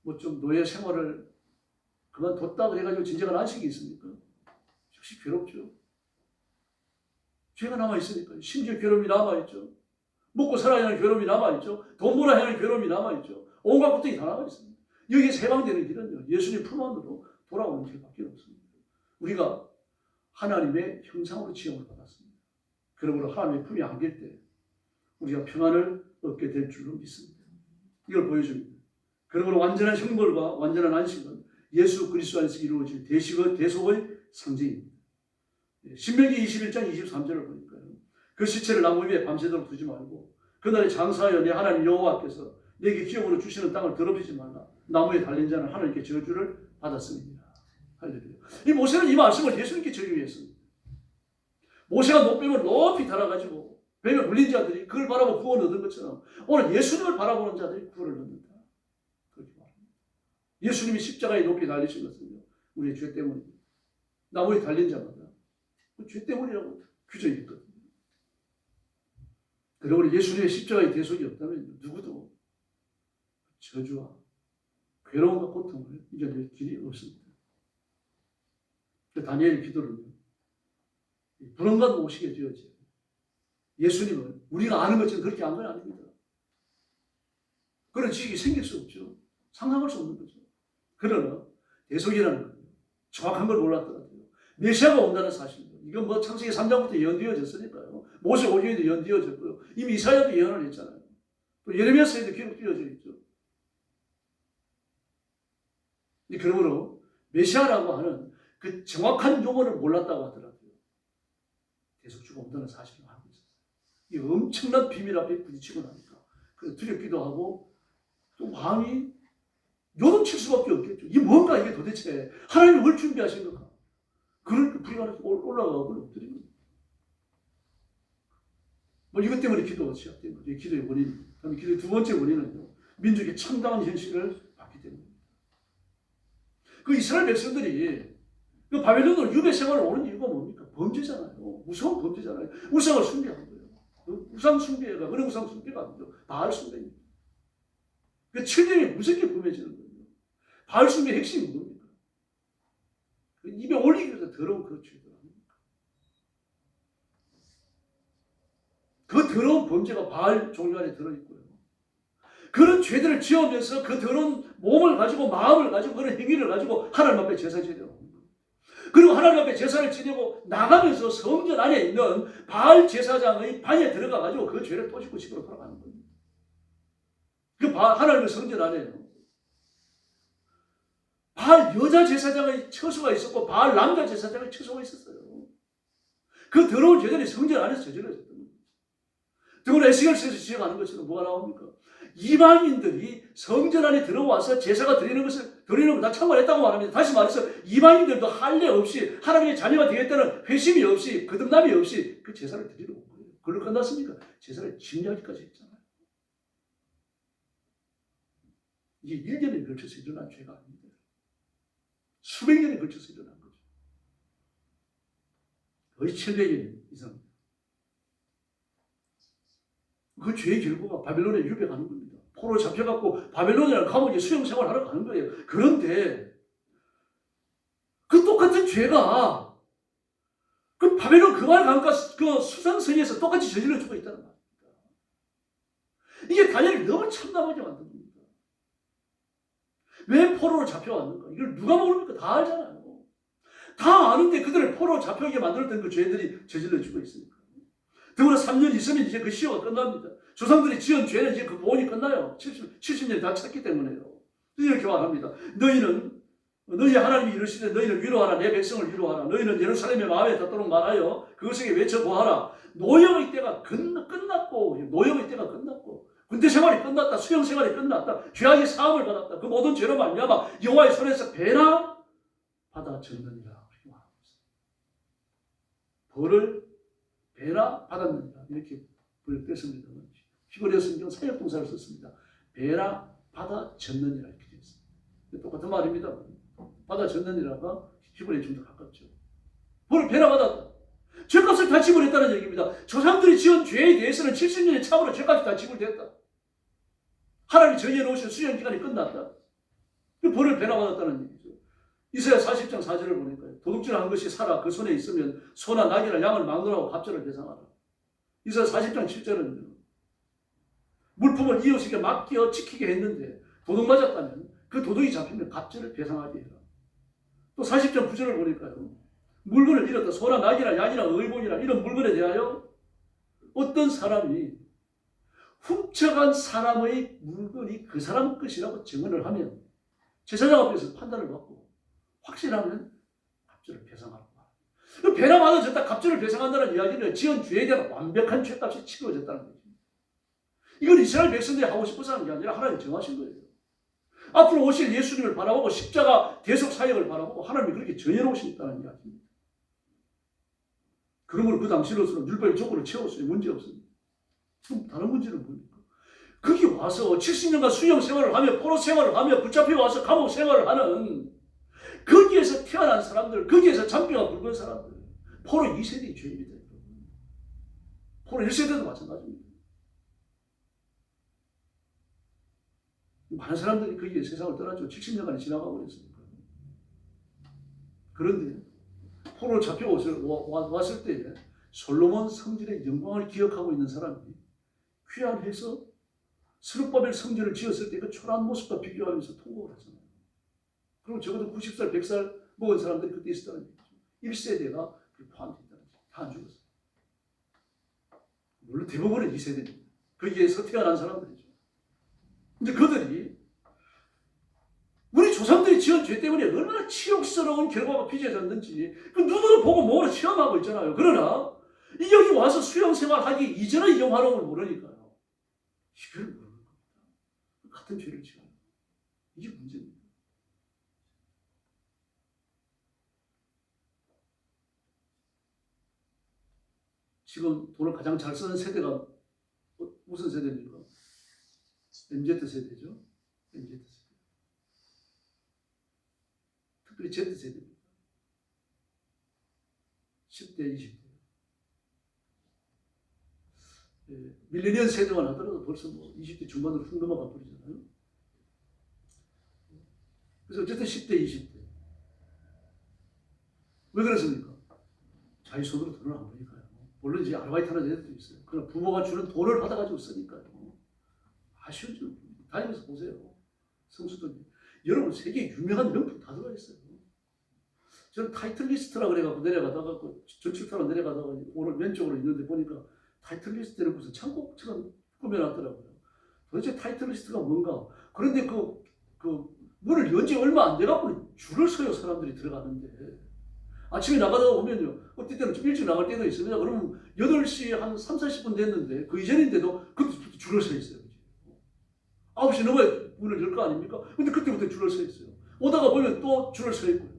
뭐 좀 노예 생활을 그만뒀다 그래가지고 진정한 안식이 있습니까? 역시 괴롭죠. 죄가 남아있으니까. 심지어 괴로움이 남아있죠. 먹고 살아야 하는 괴로움이 남아있죠. 돈 벌어야 하는 괴로움이 남아있죠. 온갖 것들이 다 남아있습니다. 여기에서 해방되는 길은요, 예수님 품 안으로 돌아오는 길밖에 없습니다. 우리가 하나님의 형상으로 지음을 받았습니다. 그러므로 하나님의 품이 안길 때 우리가 평안을 얻게 될 줄로 믿습니다. 이걸 보여줍니다. 그러므로 완전한 형벌과 완전한 안식은 예수 그리스도 안에서 이루어질 대속의 상징입니다. 신명기 21장 23절을 보니까요. 그 시체를 나무 위에 밤새도록 두지 말고 그날에 장사하여 내 하나님 여호와께서 내게 기업으로 주시는 땅을 더럽히지 말라. 나무에 달린 자는 하나님께 저주를 받았습니다. 할렐루야. 이 모세는 이 말씀을 예수님께 적용했습니다. 모세가 노뱀을 높이 달아가지고 뱀에 물린 자들이 그걸 바라보고 구원 얻은 것처럼 오늘 예수님을 바라보는 자들이 구원을 얻는다. 그렇게 말합니다. 예수님이 십자가에 높이 달리신 것은요, 우리의 죄 때문입니다. 나무에 달린 자마다 죄 때문이라고 규정했거든요. 그러므로 예수님의 십자가의 대속이 없다면 누구도 저주와 괴로움과 고통을 이겨낼 길이 없습니다. 다니엘의 기도는요, 불안감도 오시게 되어져요. 예수님은 우리가 아는 것처럼 그렇게 한 건 아닙니다. 그런 지식이 생길 수 없죠. 상상할 수 없는 거죠. 그러나 대속이라는 거예요. 정확한 걸 몰랐더라도요, 메시아가 온다는 사실입니다. 이건 뭐 창세기 3장부터 예언되어졌으니까요. 모세 오경에도 예언되어졌고요. 이미 이사야도 예언을 했잖아요. 또 예레미야서에도 기록되어져 있죠. 그러므로 메시아라고 하는 그 정확한 용어를 몰랐다고 하더라도요, 대속주가 온다는 사실을 알고 있었어요. 이 엄청난 비밀 앞에 부딪히고 나니까 그래서 두렵기도 하고 또 마음이 요동칠 수밖에 없겠죠. 이게 뭔가 이게 도대체 하나님이 뭘 준비하신 건가? 그러니까 불이 올라가고 엎드리는 뭐 이것 때문에 기도가 시작된 거죠. 기도의 원인. 그다음에 기도의 두 번째 원인은요, 민족의 참담한 현실을 봤기 때문입니다. 그 이스라엘 백성들이 그 바벨론으로 유배 생활을 오는 이유가 뭡니까? 범죄잖아요. 무서운 범죄잖아요. 우상을 숭배한 거예요. 우상 숭배가 그런 우상 숭배가 아니죠. 바알 숭배입니다. 그 천년이 무섭게 범해지는 거예요. 바알 숭배의 핵심이 뭡니까? 입에 올리기 위해서 더러운 그 죄들 아닙니까? 그 더러운 범죄가 바알 종류 안에 들어있고요. 그런 죄들을 지으면서 그 더러운 몸을 가지고 마음을 가지고 그런 행위를 가지고 하나님 앞에 제사 지내고 그리고 하나님 앞에 제사를 지내고 나가면서 성전 안에 있는 바알 제사장의 방에 들어가가지고 그 죄를 또 짓고 집으로 돌아가는 겁니다. 그 하나님의 성전 안에요. 바알 여자 제사장의 처소가 있었고 바알 남자 제사장의 처소가 있었어요. 그 더러운 죄들이 성전 안에서 저질러졌던 겁니다. 더구나 에스겔서에서 지적하는 것처럼 뭐가 나옵니까? 이방인들이 성전 안에 들어와서 제사가 드리는 것을 다 참관했다고 말합니다. 다시 말해서 이방인들도 할례 없이 하나님의 자녀가 되겠다는 회심이 없이 거듭남이 없이 그 제사를 드리러 온 거예요. 그걸로 끝났습니까? 제사를 집례하기까지 했잖아요. 이게 1년에 걸쳐서 일어난 죄가 아닙니다. 수백 년에 걸쳐서 일어난 거죠. 거의 700년 이상. 그 죄의 결과가 바벨론에 유배가는 겁니다. 포로로 잡혀갖고 바벨론이라는 감옥에 수용생활하러 가는 거예요. 그런데 그 똑같은 죄가 그 바벨론 그말 강가 그 수상성에서 똑같이 저질러주고 있다는 말입니다. 이게 다니엘을 너무 참담하게 만든 겁니다. 왜 포로로 잡혀왔는가? 이걸 누가 모릅니까? 다 알잖아요. 다 아는데 그들을 포로로 잡혀오게 만들었던 그 죄들이 저질러지고 있으니까. 더불어 3년 있으면 이제 그 시효가 끝납니다. 조상들이 지은 죄는 이제 그 보온이 끝나요. 70년이 다 찼기 때문에요. 이렇게 말합니다. 너희 하나님이 이르시되 너희는 위로하라. 내 백성을 위로하라. 너희는 예루살렘의 마음에 닿도록 말하여 그것에게 외쳐보아라. 노역의 때가 끝났고 군대 생활이 끝났다. 수영 생활이 끝났다. 죄악의 사함을 받았다. 그 모든 죄로 말미암아 여호와의 손에서 배나 받아 졌느니라. 이렇게 말하고 있어요. 벌을 배나 받았느니라. 이렇게 번역됐습니다. 히브리어 성경 사역동사를 썼습니다. 배나 받아 졌느니라 이렇게 되어 있습니다. 똑같은 말입니다. 받아 졌느니라가 히브리에 좀 더 가깝죠. 벌을 배나 받았다. 죄값을 다 지불했다는 얘기입니다. 조상들이 지은 죄에 대해서는 70년의 참으로 죄값이 다 지불됐다. 하나님이 정해놓으신 수령기간이 끝났다. 그 벌을 배나 받았다는 얘기죠. 이사야 40장 4절을 보니까요. 도둑질한 것이 살아 그 손에 있으면 소나 낙이나 양을 막론하고 갑절을 배상하라. 이사야 40장 7절은요. 물품을 이웃에게 맡겨 지키게 했는데 도둑 맞았다면 그 도둑이 잡히면 갑절을 배상하게 해라. 또 40장 9절을 보니까요. 물건을 잃었다. 소나 낙이나 양이나 의복이나 이런 물건에 대하여 어떤 사람이 훔쳐간 사람의 물건이 그 사람 것이라고 증언을 하면 제사장 앞에서 판단을 받고 확실하면 갑절을 배상하라고 합니다. 배나 받아졌다 갑절을 배상한다는 이야기는 지은 죄에 대한 완벽한 죄값이 치러졌다는 거죠. 이건 이스라엘 백성들이 하고 싶어서 하는 게 아니라 하나님이 정하신 거예요. 앞으로 오실 예수님을 바라보고 십자가 대속 사역을 바라보고 하나님이 그렇게 정해놓으시겠다는 이야기입니다. 그러므로 그 당시로서는 율법의 조건을 채웠어요. 문제없습니다. 그럼 다른 문제는 뭡니까? 거기 와서 70년간 수영 생활을 하며 포로 생활을 하며 붙잡혀 와서 감옥 생활을 하는 거기에서 태어난 사람들, 거기에서 잔뼈가 굵은 사람들, 포로 2세대의 죄입니다. 포로 1세대도 마찬가지입니다. 많은 사람들이 거기에 세상을 떠났죠. 70년간이 지나가고 있으니까. 그런데 포로로 잡혀왔을 때 솔로몬 성전의 영광을 기억하고 있는 사람이 귀환해서 스룹바벨 성전을 지었을 때 그 초라한 모습과 비교하면서 통곡을 하잖아요. 그럼 적어도 90살, 100살 먹은 사람들이 그때 있었다는 얘기죠. 1세대가 포함됐다는 거죠. 다 안 죽었어요. 물론 대부분은 2세대입니다. 거기에서 태어난 사람들이죠. 근데 그들이 우리 조상들이 지은 죄 때문에 얼마나 치욕스러운 결과가 빚어졌는지 그 눈으로 보고 몸으로 체험하고 있잖아요. 그러나 여기 와서 수영생활하기 이전의 영화로움을 모르니까요. 이걸 모르는 겁니다. 같은 죄를 지어요. 이게 문제입니다. 지금 돈을 가장 잘 쓰는 세대가 무슨 세대입니까? MZ세대죠. MZ세대. 특별히 Z세대입니다. 10대, 20대. 밀레니얼 세대만 하더라도 벌써 뭐 20대 중반으로 훅 넘어가 버리잖아요. 그래서 어쨌든 10대, 20대. 왜 그렇습니까? 자기 손으로 돈을 안 버니까요. 물론 이제 아르바이트 하는 애들도 있어요. 그러나 부모가 주는 돈을 받아가지고 쓰니까요. 아쉬운지 다니면서 보세요. 성수들. 여러분 세계 유명한 명품 다 들어가 있어요. 저는 타이틀리스트라 그래갖고 내려가다가 전출타로 내려가다가 오늘 왼쪽으로 있는데 보니까 타이틀리스트를 무슨 창고처럼 꾸며놨더라고요. 도대체 타이틀리스트가 뭔가. 그런데 그 문을 연지 얼마 안 돼갖고 줄을 서요. 사람들이 들어가는데. 아침에 나가다가 보면요. 어떨 때는 좀 일찍 나갈 때도 있습니다. 그러면 8시 한 3, 40분 됐는데 그 이전인데도 그때부터 줄을 서 있어요. 9시 넘어야 문을 열 거 아닙니까? 근데 그때부터 줄을 서 있어요. 오다가 보면 또 줄을 서 있고요.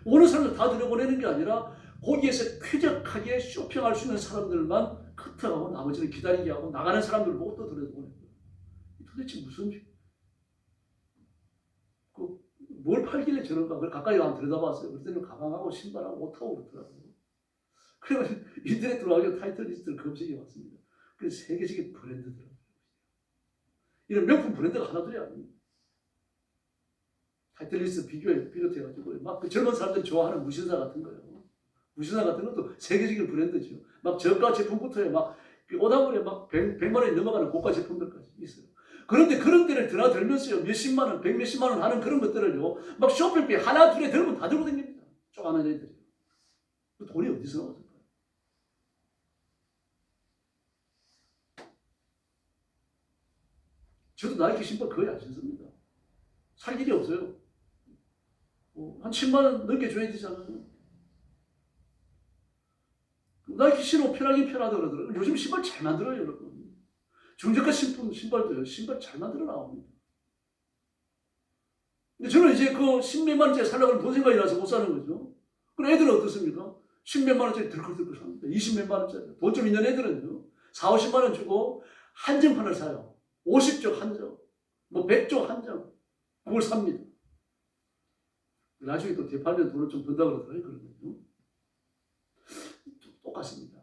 오는 사람들 다 들여보내는 게 아니라 거기에서 쾌적하게 쇼핑할 수 있는 사람들만 커트하고 나머지는 기다리게 하고 나가는 사람들 보고 또 들여보내는 거예요. 도대체 무슨 뭘 팔길래 저런가? 그걸 가까이 가서 들여다봤어요. 그때는 가방하고 신발하고 옷하고 그렇더라고요. 그래서 인터넷 들어가서 타이틀 리스트를 검색해 봤습니다. 그래서 세계적인 브랜드더라고요. 이런 명품 브랜드가 하나둘이 아닙니다. 타이틀 리스트 비롯해가지고 막 그 젊은 사람들이 좋아하는 무신사 같은 거예요. 무신사 같은 것도 세계적인 브랜드죠. 막 저가 제품부터 막 오다보니 막 100만 원이 넘어가는 고가 제품들까지 있어요. 그런데 그런 데를 드나들면서요, 몇십만 원, 백몇십만 원 하는 그런 것들을요, 막 쇼핑백 하나, 둘에 들면 다 들고 다닙니다. 쪼가는 애들이. 그 돈이 어디서 나왔을까요? 저도 나이키 신발 거의 안 신습니다. 살 일이 없어요. 한 10만 원 넘게 줘야 되잖아요. 나이키 신어 편하긴 편하다 그러더라고요. 요즘 신발 잘 만들어요, 여러분. 중저가 신발도요, 신발 잘 만들어 나옵니다. 근데 저는 이제 그 10몇만 원짜리 살려고 하면 돈 생각이 나서 못 사는 거죠. 그럼 애들은 어떻습니까? 10몇만 원짜리 들컥들컥 삽니다. 20몇만 원짜리. 돈 좀 있는 애들은요, 4, 50만 원 주고 한정판을 사요. 50쪽 한정, 뭐 100쪽 한정. 그걸 삽니다. 나중에 또 되팔면 돈을 좀 번다 그러더라고요. 그러거든요. 똑같습니다.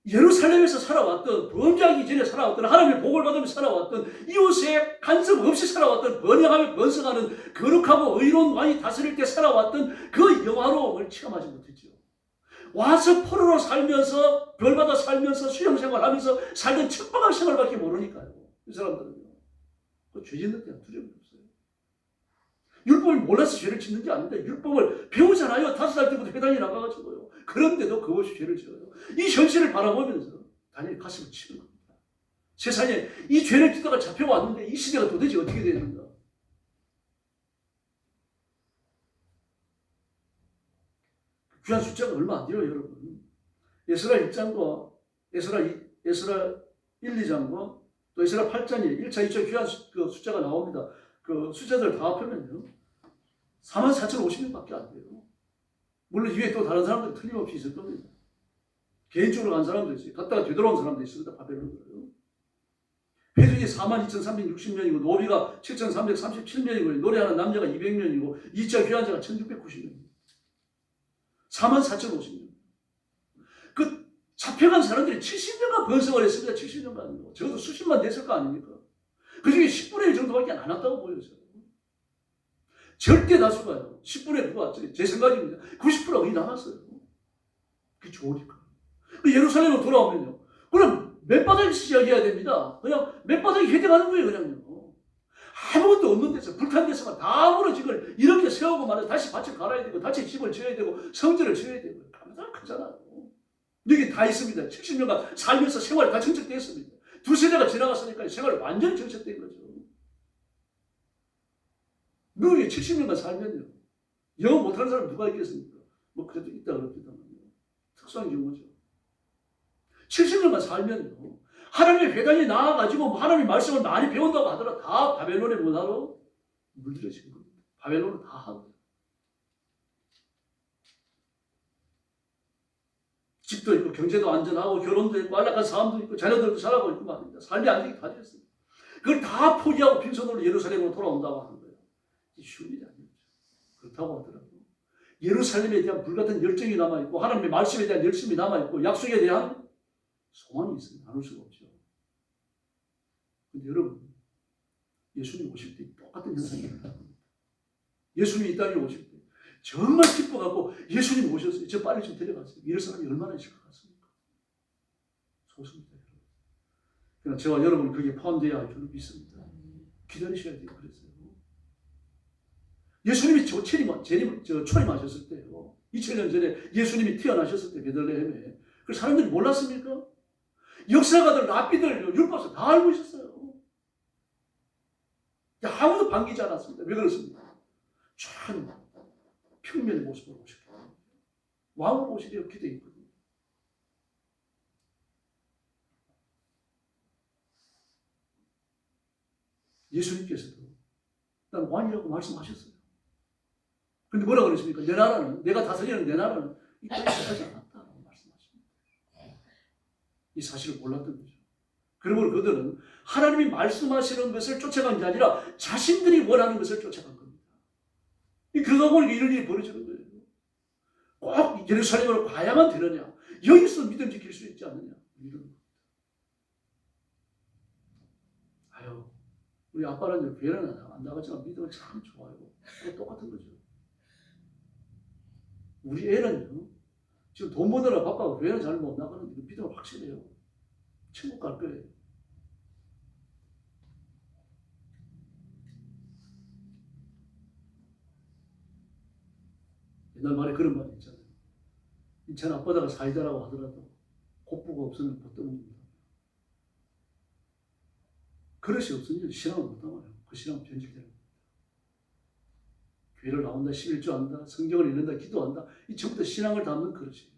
예루살렘에서 살아왔던, 범죄하기 전에 살아왔던, 하나님의 복을 받으며 살아왔던, 이웃의 간섭 없이 살아왔던, 번영하며 번성하는 거룩하고 의로운 왕이 다스릴 때 살아왔던 그 영화로움을 체험하지 못했죠. 와서 포로로 살면서, 별받아 살면서, 수영생활하면서 살던 척박한 생활밖에 모르니까요. 이 사람들은요. 그 죄 짓는 데는 두려움이 없어요. 율법을 몰라서 죄를 짓는 게 아닌데, 율법을 배우잖아요. 5살 때부터 회당에 나가가지고요. 그런데도 그것이 죄를 지어요. 이 현실을 바라보면서 당연히 가슴을 치는 겁니다. 세상에 이 죄를 짓다가 잡혀왔는데 이 시대가 도대체 어떻게 되는가? 귀한 숫자가 얼마 안 돼요, 여러분. 에스라 1장과 에스라 1, 2장과 또 에스라 8장에 1차, 2차 귀한 그 숫자가 나옵니다. 그 숫자들 다 합하면요, 44,050명밖에 안 돼요. 물론 이외에 또 다른 사람들 틀림없이 있을 겁니다. 개인적으로 간 사람도 있어요. 갔다가 되돌아온 사람도 있습니다. 바벨론으로요. 회중이 42,360명이고 노비가 7,337명이고 노래하는 남자가 200명이고 2차 귀환자가 1,690명입니다. 44,050명. 그 잡혀간 사람들이 70년간 번성을 했습니다. 70년간요. 적어도 수십만 됐을 거 아닙니까? 그 중에 10분의 1 정도밖에 안 왔다고 보여져요. 절대 다수가요. 10분의 9가 제 생각입니다. 90%가 거의 남았어요. 그게 좋으니까. 예루살렘으로 돌아오면요, 그럼 맨바닥에서 시작해야 됩니다. 그냥 맨바닥에 헤딩하는 거예요, 그냥요. 아무것도 없는 데서, 불탄 데서만 다 무너지걸 이렇게 세우고 말해 다시 밭을 갈아야 되고, 다시 집을 지어야 되고, 성전을 지어야 되고, 깜짝하잖아요. 여기 다 있습니다. 70년간 살면서 생활이 다 정착되어 있습니다. 두 세대가 지나갔으니까 생활이 완전히 정착된 거죠. 미국에 70년간 살면요, 영어 못하는 사람 누가 있겠습니까? 뭐 그래도 있다 그럽니다만요. 특수한 경우죠. 70년만 살면요, 하나님의 회당에 나와가지고 하나님의 말씀을 많이 배운다고 하더라도 다 바벨론의 문화로 물들여진 겁니다. 바벨론은 다 하고. 집도 있고 경제도 안전하고 결혼도 있고 안락한 삶도 있고 자녀들도 잘하고 있고 말입니다. 삶이 안정이 다 됐습니다. 그걸 다 포기하고 빈손으로 예루살렘으로 돌아온다고 하는 거예요. 쉬운 일이 아니죠. 그렇다고 하더라고요. 예루살렘에 대한 불같은 열정이 남아있고 하나님의 말씀에 대한 열심이 남아있고 약속에 대한 소망이 있으면 나눌 수가 없죠. 근데 여러분, 예수님 오실 때 똑같은 현상이 일어납니다. 예수님이 이 땅에 오실 때 정말 기뻐갖고 예수님 오셨어요. 저 빨리 좀 데려가세요. 이럴 사람이 얼마나 있을 것 같습니까? 소수입니다, 여러분. 그러나 저와 여러분 거기에 포함되어야 할 줄을 믿습니다. 기다리셔야 돼요. 그랬어요. 예수님이 초림하셨을 때요, 2000년 전에 예수님이 태어나셨을 때 베들레헴에 그 사람들이 몰랐습니까? 역사가들, 랍비들, 율법사 다 알고 있었어요. 아무도 반기지 않았습니다. 왜 그렇습니까? 참 평면의 모습으로 오셨기 때문에. 왕으로 오시리라 기대해 있거든요. 예수님께서도 난 왕이라고 말씀하셨어요. 근데 뭐라 그러십니까? 내 나라는, 내가 다스리는 내 나라는 이 땅에 하지 않았다고 말씀하십니다. 이 사실을 몰랐던 거죠. 그러므로 그들은 하나님이 말씀하시는 것을 쫓아간 게 아니라 자신들이 원하는 것을 쫓아간 겁니다. 그러다 보니까 이런 일이 벌어지는 거예요. 꼭 예루살렘으로 가야만 되느냐? 여기서 믿음 지킬 수 있지 않느냐? 이런 겁니다. 아유, 우리 아빠는 교회는 안 나갔지만 믿음은 참 좋아요. 똑같은 거죠. 우리 애는요, 지금 돈 버느라 바빠서 교회는 잘 못 나가는데 믿음은 확실해요. 천국 갈 거예요. 옛날 말에 그런 말이 있잖아요. 인천 앞바다가 사이다라고 하더라도 곱부가 없으면 못 떠먹는다. 그릇이 없으면 신앙을 못 담아요. 그 신앙은 변질되는 겁니다. 교회를 나온다, 11조 한다, 성경을 읽는다, 기도한다. 이 전부 다 신앙을 담는 그릇이에요.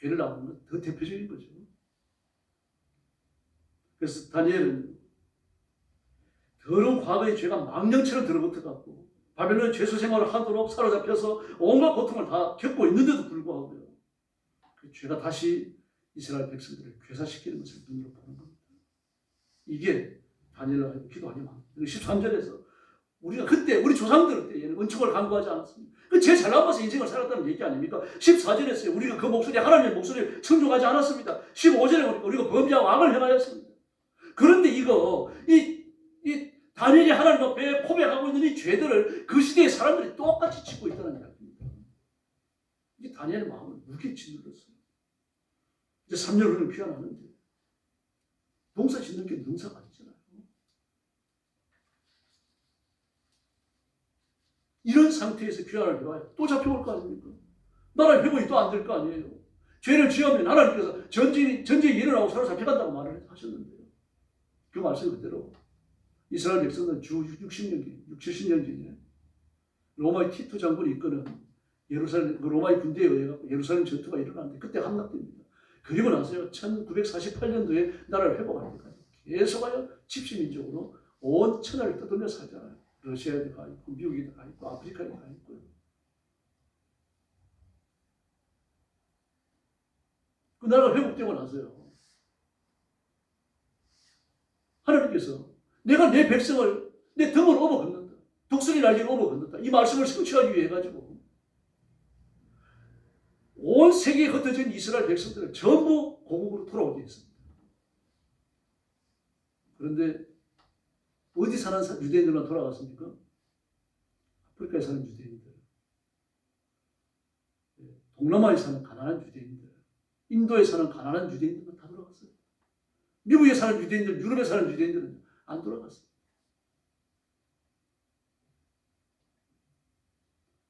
교회를 나오는 건 더 대표적인 거죠. 그래서 다니엘은 더러운 과거의 죄가 망령처럼 들어붙어갖고 바벨론 죄수 생활을 하도록 사로잡혀서 온갖 고통을 다 겪고 있는데도 불구하고요. 그 죄가 다시 이스라엘 백성들을 괴사시키는 것을 눈으로 보는 겁니다. 이게 다니엘을 하고 기도하니 막 13절에서 우리가 그때 우리 조상들 때에는 은총을 간구하지 않았습니다. 그 제 잘난 맛에 인생을 살았다는 얘기 아닙니까? 14절에서요. 우리가 그 목소리 하나님의 목소리를 청종하지 않았습니다. 15절에 우리가 범죄하고 악을 행하였습니다. 그런데 이 다니엘이 하나님 앞에 고백하고 있는 이 죄들을 그 시대의 사람들이 똑같이 짓고 있다는 이야기입니다. 이 다니엘의 마음을 무게 짓눌렀어요. 이제 3년 후는 귀환하는데 농사 짓는 게 능사가 아니잖아요. 이런 상태에서 귀환을 해와요. 또 잡혀올 거 아닙니까? 나라의 회복이 또 안 될 거 아니에요. 죄를 지으면 하나님께서 전쟁이 일어나고 서로 잡혀간다고 말을 하셨는데요. 그 말씀 그대로 이스라엘 백성은 주 60년, 70년경에 로마의 티투 장군이 이끄는 예루살렘, 로마의 군대에 의해 예루살렘 전투가 일어났는데 그때 함락됩니다. 그리고 나서요, 1948년도에 나라를 회복할 때까지 계속하여 집시민족으로 온 천하를 떠돌며 살잖아요. 러시아에도 가 있고, 미국에도 가 있고, 아프리카에도 가 있고요. 그 나라가 회복되고 나서요, 하나님께서 내가 내 백성을 내 등을 업어 걷는다. 독수리 날개를 업어 걷는다. 이 말씀을 성취하기 위해 가지고 온 세계에 흩어진 이스라엘 백성들을 전부 고국으로 돌아오게 했습니다. 그런데 어디 사는 유대인들만 돌아갔습니까? 아프리카에 사는 유대인들, 동남아에 사는 가난한 유대인들, 인도에 사는 가난한 유대인들만 다 돌아갔어요. 미국에 사는 유대인들, 유럽에 사는 유대인들은 안 돌아갔어요.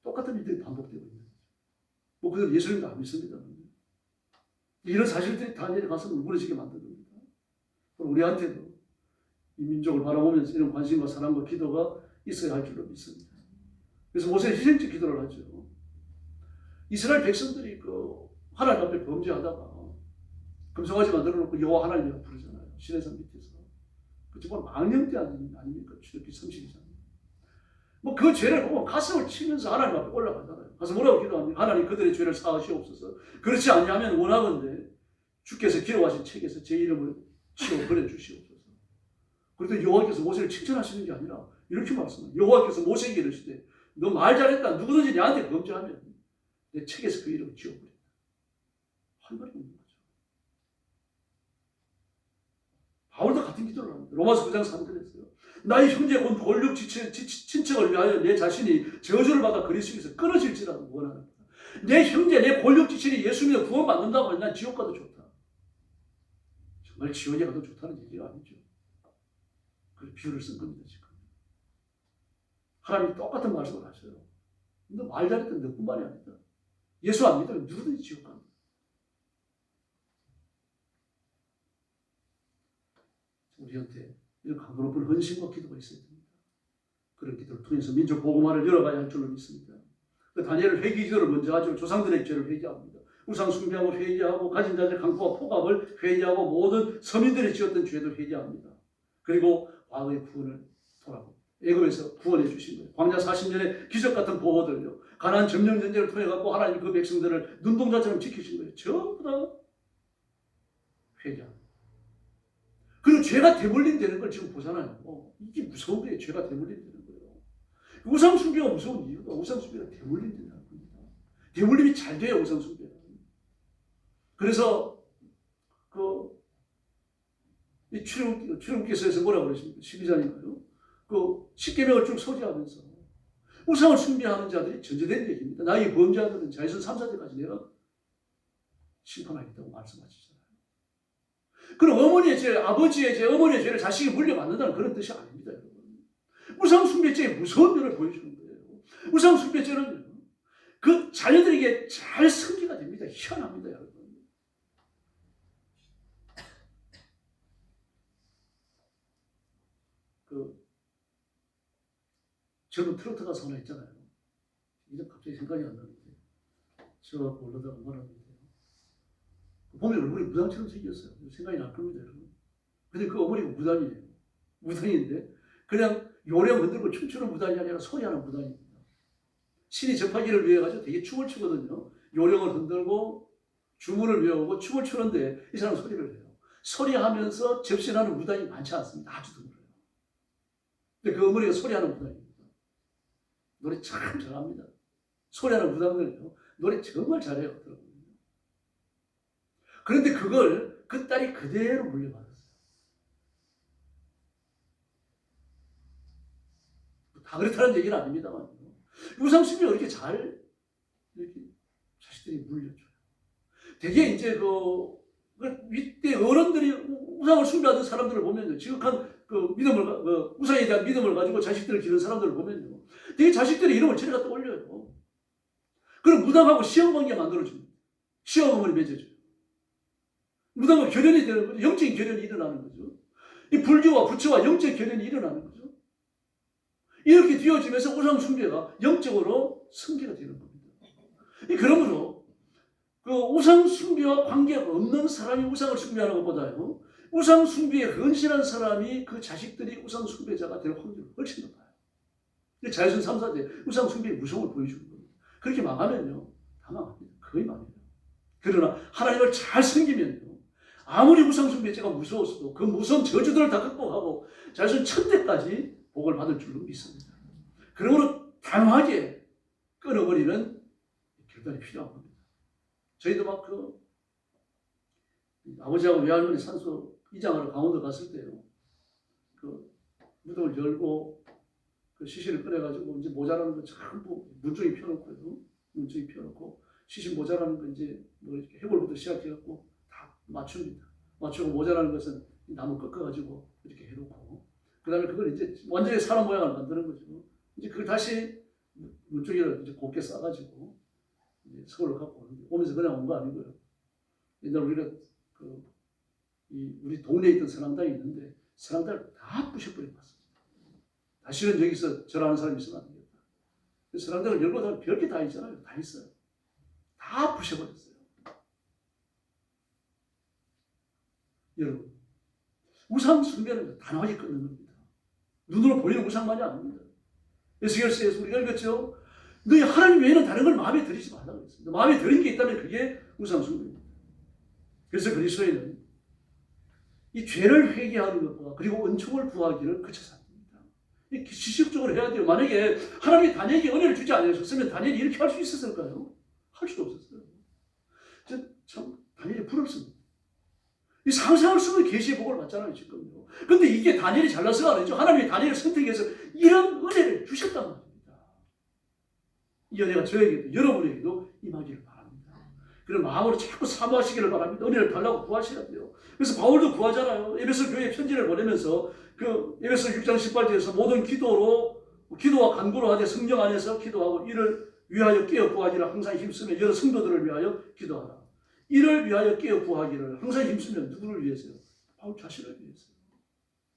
똑같은 일들이 반복되고 있는 거죠. 뭐 그들 예수님도 안 믿습니다. 이런 사실들이 다니엘의 가슴을 울부러지게 만든 겁니다. 우리한테도 이 민족을 바라보면서 이런 관심과 사랑과 기도가 있어야 할 줄로 믿습니다. 그래서 모세는 희생적 기도를 하죠. 이스라엘 백성들이 그 하나님 앞에 범죄하다가 금송아지 만들어놓고 여호와 하나님이라고 부르잖아요. 시내산 밑에서. 그 정말 망령대 아닙니까? 출애굽기 30장. 뭐 그 죄를 보면 가슴을 치면서 하나님 앞에 올라가잖아요. 가서 뭐라고 기도합니까? 하나님 그들의 죄를 사하시옵소서. 그렇지 않냐면 원하건대 주께서 기록하신 책에서 제 이름을 치워 버려주시옵소서. 그래도 여호와께서 모세를 칭찬하시는 게 아니라 이렇게 말씀해요. 여호와께서 모세에게 이르시되 너 말 잘했다. 누구든지 내한테 범죄하면 내 책에서 그 이름을 지워버린다. 할 말이 없는 거죠. 바울도 같은 기도를 합니다. 로마서 9장 3절에서요. 나의 형제 곧 권력 친척을 위하여 내 자신이 저주를 받아 그리스도에서 끊어질지라도 원하는 거다. 내 형제, 내 권력 지친이 예수 믿어 구원받는다고 하면 난 지옥 가도 좋다. 정말 지옥에 가도 좋다는 얘기가 아니죠. 그 비유를 쓴 겁니다. 지금. 하나님이 똑같은 말씀을 하셔요. 너 말 잘했던 너뿐만이 아니다. 예수 안 믿으면 누구든지 지옥 갑니다. 우리한테 이런 강도 높은 헌신과 기도가 있어야 됩니다. 그런 기도를 통해서 민족 복음화를 열어가야 할 줄로 믿습니다. 그 다니엘은 회개 기도를 먼저 하죠. 조상들의 죄를 회개합니다. 우상 숭배함을 회개하고 가진 자들의 강포와 폭압을 회개하고 모든 서민들이 지었던 죄도 회개합니다. 그리고 과거의 구원을 돌아보고 애굽에서 구원해 주신 거예요. 광야 40년의 기적 같은 보호들요. 가나안 점령 전쟁을 통해 갖고 하나님 그 백성들을 눈동자처럼 지키신 거예요. 전부 다 회개합니다. 그리고 죄가 대물림 되는 걸 지금 보잖아요. 이게 무서운 거예요. 죄가 대물림 되는 거예요. 우상 숭배가 무서운 이유가 우상 숭배가 대물림 된다는 겁니다. 대물림이 잘 돼요. 우상 숭배가. 그래서 이 출애굽기서에서 뭐라고 그러십니까? 12장인가요? 그 십계명을 쭉 소개하면서 우상을 숭배하는 자들이 전제된 얘기입니다. 나의 범죄자들은 자외선 3, 4대까지 내가 심판하겠다고 말씀하시잖아요. 그럼 어머니의 죄, 아버지의 죄, 어머니의 죄를 자식이 물려받는다는 그런 뜻이 아닙니다. 여러분. 우상 숭배죄의 무서운 면을 보여주는 거예요. 우상 숭배죄는 그 자녀들에게 잘 성기가 됩니다. 희한합니다, 여러분. 그 젊은 트로트 가수 하나 있잖아요. 이제 갑자기 생각이 안 나는데 제가 올라다가 말하는데 보면 얼굴이 무당처럼 생겼어요. 생각이 날 겁니다, 여러분. 근데 그 어머니가 무당이에요. 무당인데 그냥 요령 흔들고 춤추는 무당이 아니라 소리하는 무당입니다. 신이 접하기를 위해 가지고 되게 춤을 추거든요. 요령을 흔들고 주문을 외우고 춤을 추는데 이 사람은 소리를 해요. 소리하면서 접신하는 무당이 많지 않습니다. 아주 드물어요. 근데 그 어머니가 소리하는 무당입니다. 노래 참 잘합니다. 소리하는 무당들은요, 노래 정말 잘해요. 그런데 그걸 그 딸이 그대로 물려받았어요. 다 그렇다는 얘기는 아닙니다만 우상숭배가 이렇게 잘 이렇게 자식들이 물려줘요. 되게 이제 그 윗대 어른들이 우상을 숭배하던 사람들을 보면요, 지극한 그 믿음을 우상에 대한 믿음을 가지고 자식들을 기르는 사람들을 보면요, 되게 자식들이 이름을 저리 갖다 올려요. 그럼 무당하고 시험관계 만들어줍니다. 시험어머니 맺어줘요. 무당과 결연이 되는 거죠. 영적인 결연이 일어나는 거죠. 이 불교와 부처와 영적 결연이 일어나는 거죠. 이렇게 되어지면서 우상 숭배가 영적으로 성계가 되는 겁니다. 그러므로 그 우상 숭배와 관계가 없는 사람이 우상을 숭배하는 것보다요, 우상 숭배에 헌신한 사람이 그 자식들이 우상 숭배자가 될 확률이 훨씬 높아요. 자유선 3사대 우상 숭배의 무서움을 보여주는 겁니다. 그렇게 망하면요, 다 망합니다. 거의 망해요. 그러나 하나님을 잘 섬기면요, 아무리 우상 숭배자가 무서웠어도 그 무서운 저주들을 다 극복하고 자유선 1000대까지 복을 받을 줄로 믿습니다. 그러므로 단호하게 끊어버리는 결단이 필요한 겁니다. 저희도 막 아버지하고 외할머니 산소 이장하러 강원도 갔을 때요, 그 무덤을 열고 그 시신을 꺼내가지고 이제 모자라는 거 전부 문종이 펴놓고요, 문종이 펴놓고 시신 모자라는 거 이제 뭐 이렇게 해골부터 시작해갖고 다 맞춥니다. 맞추고 모자라는 것은 나무 꺾어가지고 이렇게 해놓고, 그 다음에 그걸 이제 완전히 사람 모양을 만드는 거죠. 이제 그걸 다시 문쪽에 이제 곱게 싸가지고 이제 서울로 갖고 오면서 그냥 온 거 아니고요. 옛날 우리가 우리 동네에 있던 선앙당이 있는데 선앙당을 다 부셔버려봤습니다. 다시는 여기서 절하는 사람이 있으면 안 되겠다. 선앙당을 열고 나면 별게 다 있잖아요. 다 있어요. 다 부셔버렸어요. 여러분, 우상 숭배는 단호하게 끊는 겁니다. 눈으로 보이는 우상만이 아닙니다. 에스겔서에서 우리가 읽었죠. 너희 하나님 외에는 다른 걸 마음에 들이지 말라고 했습니다. 마음에 들인 게 있다면 그게 우상 숭배입니다. 그래서 그리스도인은 이 죄를 회개하는 것과 그리고 은총을 구하기를 그쳐서 안 됩니다. 이 지식적으로 해야 돼요. 만약에 하나님이 다니엘에게 은혜를 주지 않으셨으면 다니엘이 이렇게 할 수 있었을까요? 할 수도 없었어요. 참 다니엘이 부럽습니다. 이 상상을 쓰면 계시의 복을 받잖아요, 지금요. 근데 이게 다니엘이 잘나서가 아니죠. 하나님이 다니엘을 선택해서 이런 은혜를 주셨단 말입니다. 이 은혜가 저에게도 여러분에게도 임하기를 바랍니다. 그런 마음으로 자꾸 사모하시기를 바랍니다. 은혜를 달라고 구하셔야 돼요. 그래서 바울도 구하잖아요. 에베소 교회에 편지를 보내면서 그 에베소 6장 18절에서 모든 기도와 간구로 하되 성령 안에서 기도하고 이를 위하여 깨어 구하기를 항상 힘쓰며 여러 성도들을 위하여 기도하라. 이를 위하여 깨어 구하기를 항상 힘쓰면 누구를 위해서요? 바울 자신을 위해서요.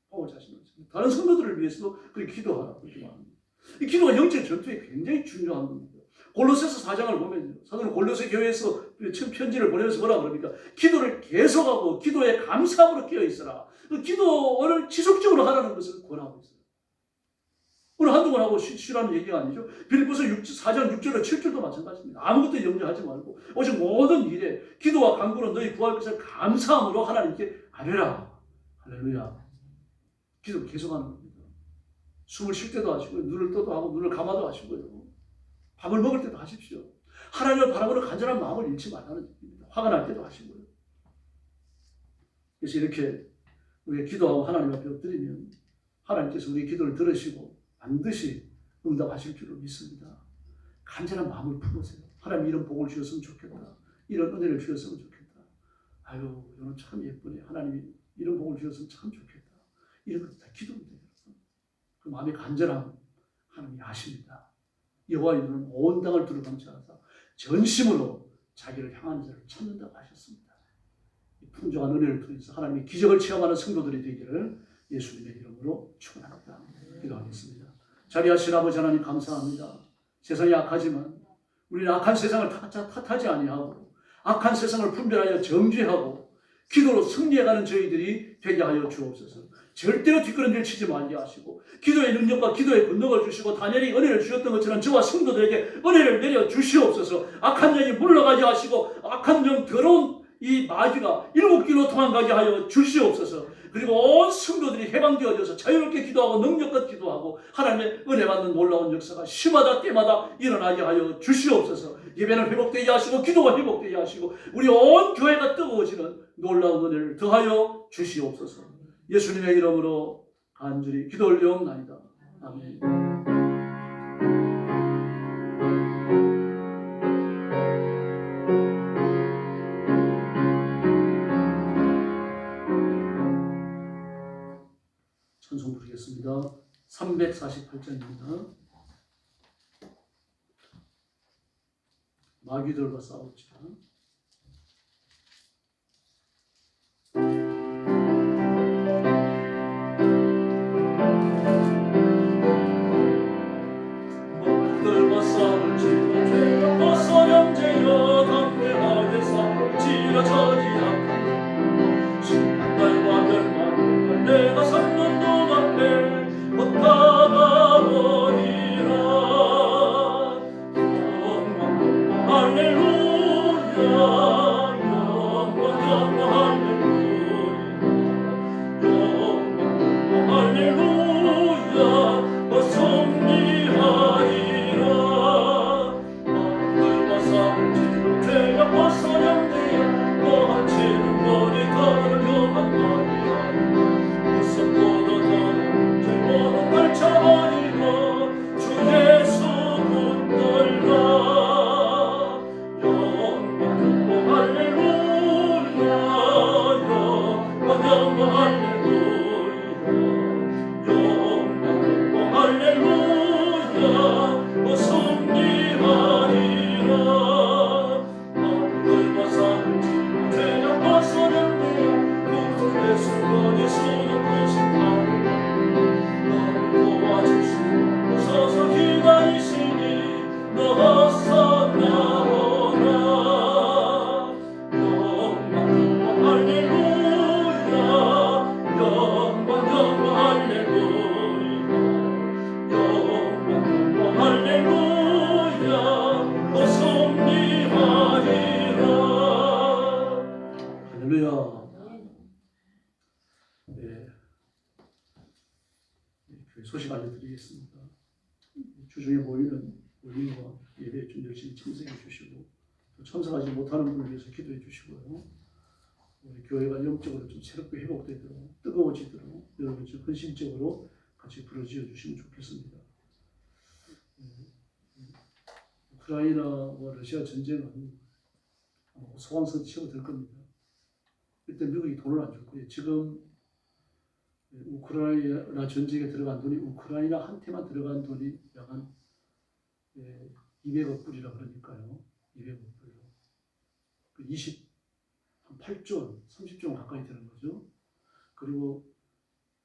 바울 자신을 위해서. 다른 성도들을 위해서도 그렇게 기도하라. 그렇게 말합니다. 이 기도가 영적 전투에 굉장히 중요한 겁니다. 골로새서 4장을 보면 사도는 골로새 교회에서 편지를 보내면서 뭐라 그럽니까? 기도를 계속하고 기도에 감사함으로 깨어 있어라. 그 기도를 지속적으로 하라는 것을 권하고 있어요. 오늘 한동안 하고 쉬라는 얘기가 아니죠. 빌립보서 4장 6절과 7절도 마찬가지입니다. 아무것도 염려하지 말고 오직 모든 일에 기도와 간구로 너희 구할 것을 감사함으로 하나님께 아뢰라. 할렐루야. 기도를 계속하는 겁니다. 숨을 쉴 때도 하시고요. 눈을 떠도 하고 눈을 감아도 하시고요. 밥을 먹을 때도 하십시오. 하나님을 바라보는 간절한 마음을 잃지 말라는 얘기입니다. 화가 날 때도 하시고요. 그래서 이렇게 우리가 기도하고 하나님 앞에 엎드리면 하나님께서 우리의 기도를 들으시고 반드시 응답하실 줄로 믿습니다. 간절한 마음을 품으세요. 하나님 이런 복을 주셨으면 좋겠다. 이런 은혜를 주셨으면 좋겠다. 아유, 너는 참 예쁘네. 하나님이 이런 복을 주셨으면 참 좋겠다. 이런 것도 다 기도입니다. 그 마음의 간절함 하나님이 아십니다. 여호와 이름은 온 땅을 두루 감싸하사 전심으로 자기를 향하는 자를 찾는다고 하셨습니다. 이 풍성한 은혜를 통해서 하나님의 기적을 체험하는 성도들이 되기를 예수님의 이름으로 축원합니다. 기도하겠습니다. 자비하신 아버지 하나님 감사합니다. 세상이 악하지만 우리는 악한 세상을 탓하지 아니하고 악한 세상을 분별하여 정죄하고 기도로 승리해가는 저희들이 되게 하여 주옵소서. 절대로 뒷걸음질 치지 말게 하시고 기도의 능력과 기도의 권능을 주시고 다니엘이 은혜를 주셨던 것처럼 저와 성도들에게 은혜를 내려 주시옵소서. 악한 영이 물러가게 하시고 악한 영 더러운 이 마귀가 7길로 도망가게 하여 주시옵소서. 그리고 온 성도들이 해방되어져서 자유롭게 기도하고 능력껏 기도하고 하나님의 은혜 받는 놀라운 역사가 시마다 때마다 일어나게 하여 주시옵소서. 예배는 회복되게 하시고 기도가 회복되게 하시고 우리 온 교회가 뜨거워지는 놀라운 은혜를 더하여 주시옵소서. 예수님의 이름으로 간절히 기도 올려옵나이다. 아멘. 찬송 부르겠습니다. 348장입니다. 마귀들과 싸우자. 마귀들과 싸울지라 죄가 벗어령제여 담대하게 싸울지라 저지 않고 심판날과 멸망을 내가 삼는 눈앞에 곧 다가오리라. 영광 할렐루야 영광 할렐루야 영광 할렐루야 곧 승리하리라. 마귀들과 싸울지라 죄가 벗어령제여 너한테는 머리 더는 요한 말이야. 무섭고도 더는 죄보다 떨쳐버리고 주 예수 붙들라. 영광 할렐루야 영광 할렐루야 영광 할렐루야 곧 승리하리라. 마귀들과 싸울지라 죄가 벗어령제여 예수는 구속하리라. 너를 도와주시고 서서 기다리시니 너 어서 나오라. 영광 할렐루야 영광 할렐루야 영광 할렐루야 곧 승리하리라. 할렐루야. 네, 소식 알려드리겠습니다. 주중에 모이는 우리와 예배에 좀 열심히 참석해 주시고 또 참석하지 못하는 분을 위해서 기도해 주시고요. 우리 교회가 영적으로 좀 새롭게 회복되도록 뜨거워지도록 여러분 좀 헌신적으로 같이 부르짖어 주시면 좋겠습니다. 우크라이나와 러시아 전쟁은 소강성 치고 될 겁니다. 일단 미국이 돈을 안 줄 거예요. 지금 우크라이나 전쟁에 들어간 돈이 우크라이나 한테만 들어간 돈이 약 한 200억 불이라 그러니까요. 200억 불로. 8조 원, 30조 원 가까이 되는 거죠. 그리고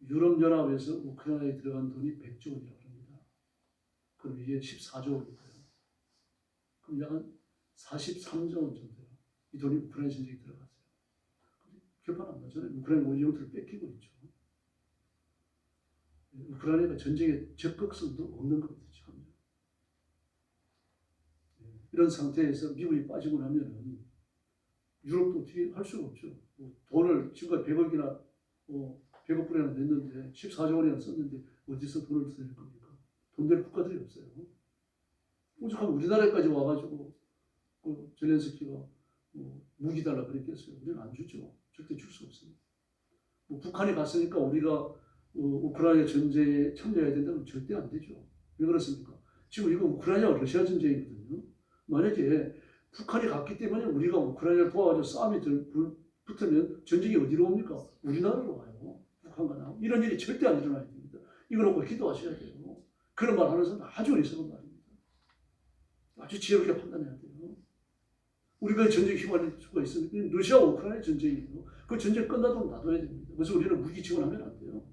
유럽연합에서 우크라이나에 들어간 돈이 100조 원이라고 합니다. 그럼 이게 14조 원이고요. 그럼 약 한 43조 원 정도 이 돈이 우크라이나 전쟁에 들어갔어요. 결판 안 나잖아요. 우크라이나 원유 영토를 뺏기고 있죠. 우크라이나가 전쟁의 적극성도 없는 겁니다. 지금. 이런 상태에서 미국이 빠지고 나면은 유럽도 어떻게 할 수가 없죠. 돈을 지금까지 100억이나 100억 불이나 냈는데 14조 원이나 썼는데 어디서 돈을 써낼 겁니까? 돈 될 국가들이 없어요. 오죽하면 우리나라까지 와가지고 젤렌스키가 무기 달라 그랬겠어요. 우리는 안 주죠. 절대 줄 수 없습니다. 북한이 갔으니까 우리가 우크라이나 전쟁에 참여해야 된다면 절대 안 되죠. 왜 그렇습니까? 지금 이거 우크라이나와 러시아 전쟁이거든요. 만약에 북한이 갔기 때문에 우리가 우크라이나를 도와가지고 싸움이 붙으면 전쟁이 어디로 옵니까? 우리나라로 와요. 북한과 나. 이런 일이 절대 안 일어나야 됩니다. 이거 놓고 기도하셔야 돼요. 그런 말 하는 사람 아주 어리석은 말입니다. 아주 지혜롭게 판단해야 돼요. 우리가 전쟁 휘말릴 수가 있으니까 러시아와 우크라이나 전쟁이에요. 그 전쟁 끝나도록 놔둬야 됩니다. 그래서 우리는 무기 지원하면 안 돼요.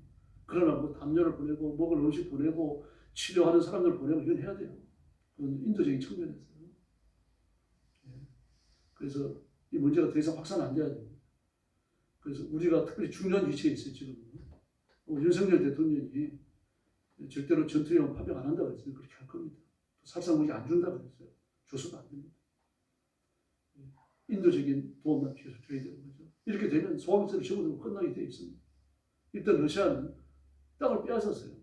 그러나 뭐 담요를 보내고 먹을 음식 보내고 치료하는 사람들 보내고 이건 해야 돼요. 그건 인도적인 측면에서요. 그래서 이 문제가 더 이상 확산 안 돼야 됩니다. 그래서 우리가 특별히 중요한 위치에 있어요. 지금 윤석열 대통령이 절대로 전투형 파병 안 한다고 했어요. 그렇게 할 겁니다. 살상무기 안 준다고 했어요. 줘서도 안 됩니다. 인도적인 도움만 계속 줘야 되는 거죠. 이렇게 되면 소방서를 접어들고 끝나게 돼 있습니다. 일단 러시아는 땅을 빼앗았어요.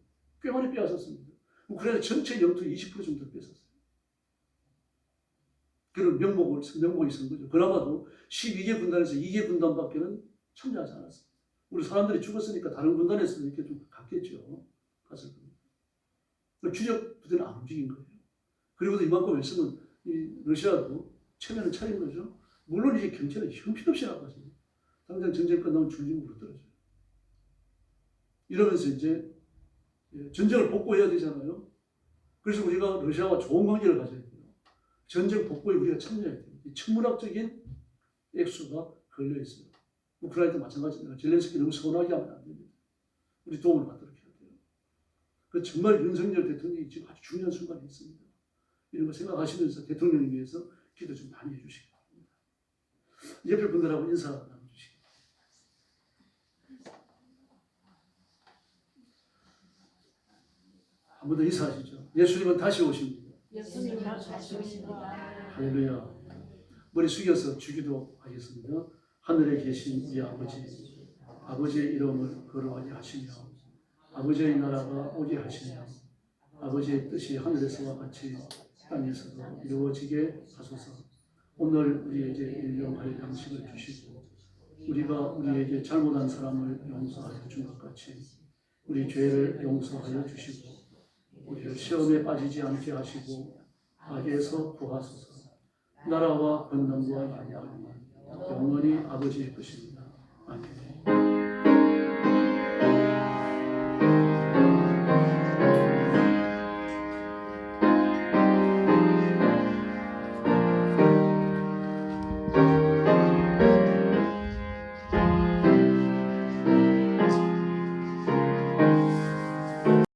꽤 많이 빼앗았습니다. 우크라이나 전체 영토 20% 정도 뺏었어요. 그런 명목이 있은 거죠. 그나마도 12개 군단에서 2개 군단밖에는 참여하지 않았습니다. 우리 사람들이 죽었으니까 다른 군단에서 이렇게 좀 갔겠죠. 갔을 겁니다. 주력 부대는 안 움직인 거예요. 그리고도 이만큼 했으면 이 러시아도 체면을 차린 거죠. 물론 이제 경찰은 형편없이 나가서 당장 전쟁 끝나면 중진국으로 떨어져요. 이러면서 이제 전쟁을 복구해야 되잖아요. 그래서 우리가 러시아와 좋은 관계를 가져야 돼요. 전쟁 복구에 우리가 참여해야 돼요. 이 천문학적인 액수가 걸려 있어요. 우크라이나도 마찬가지입니다. 젤렌스키 너무 서운하게 하면 안 됩니다. 우리 도움을 받도록 해야 돼요. 그 정말 윤석열 대통령이 지금 아주 중요한 순간에 있습니다. 이런 거 생각하시면서 대통령을 위해서 기도 좀 많이 해주시기 바랍니다. 옆에 분들하고 인사 나눠주시기 바랍니다. 한 번 더 인사하시죠. 예수님은 다시 오십니다. 예수님은 다시 오십니다. 할렐루야. 머리 숙여서 주기도 하겠습니다. 하늘에 계신 우리 아버지, 아버지의 이름을 거룩하게 하시며 아버지의 나라가 오게 하시며 아버지의 뜻이 하늘에서와 같이 땅에서도 이루어지게 하소서. 오늘 우리에게 일용할 양식을 주시고 우리가 우리에게 잘못한 사람을 용서하여 준 것 같이 우리 죄를 용서하여 주시고 우리를 시험에 빠지지 않게 하시고 악에서 구하소서. 나라와 권능과 영광은 영원히 아버지의 것입니다. 아멘.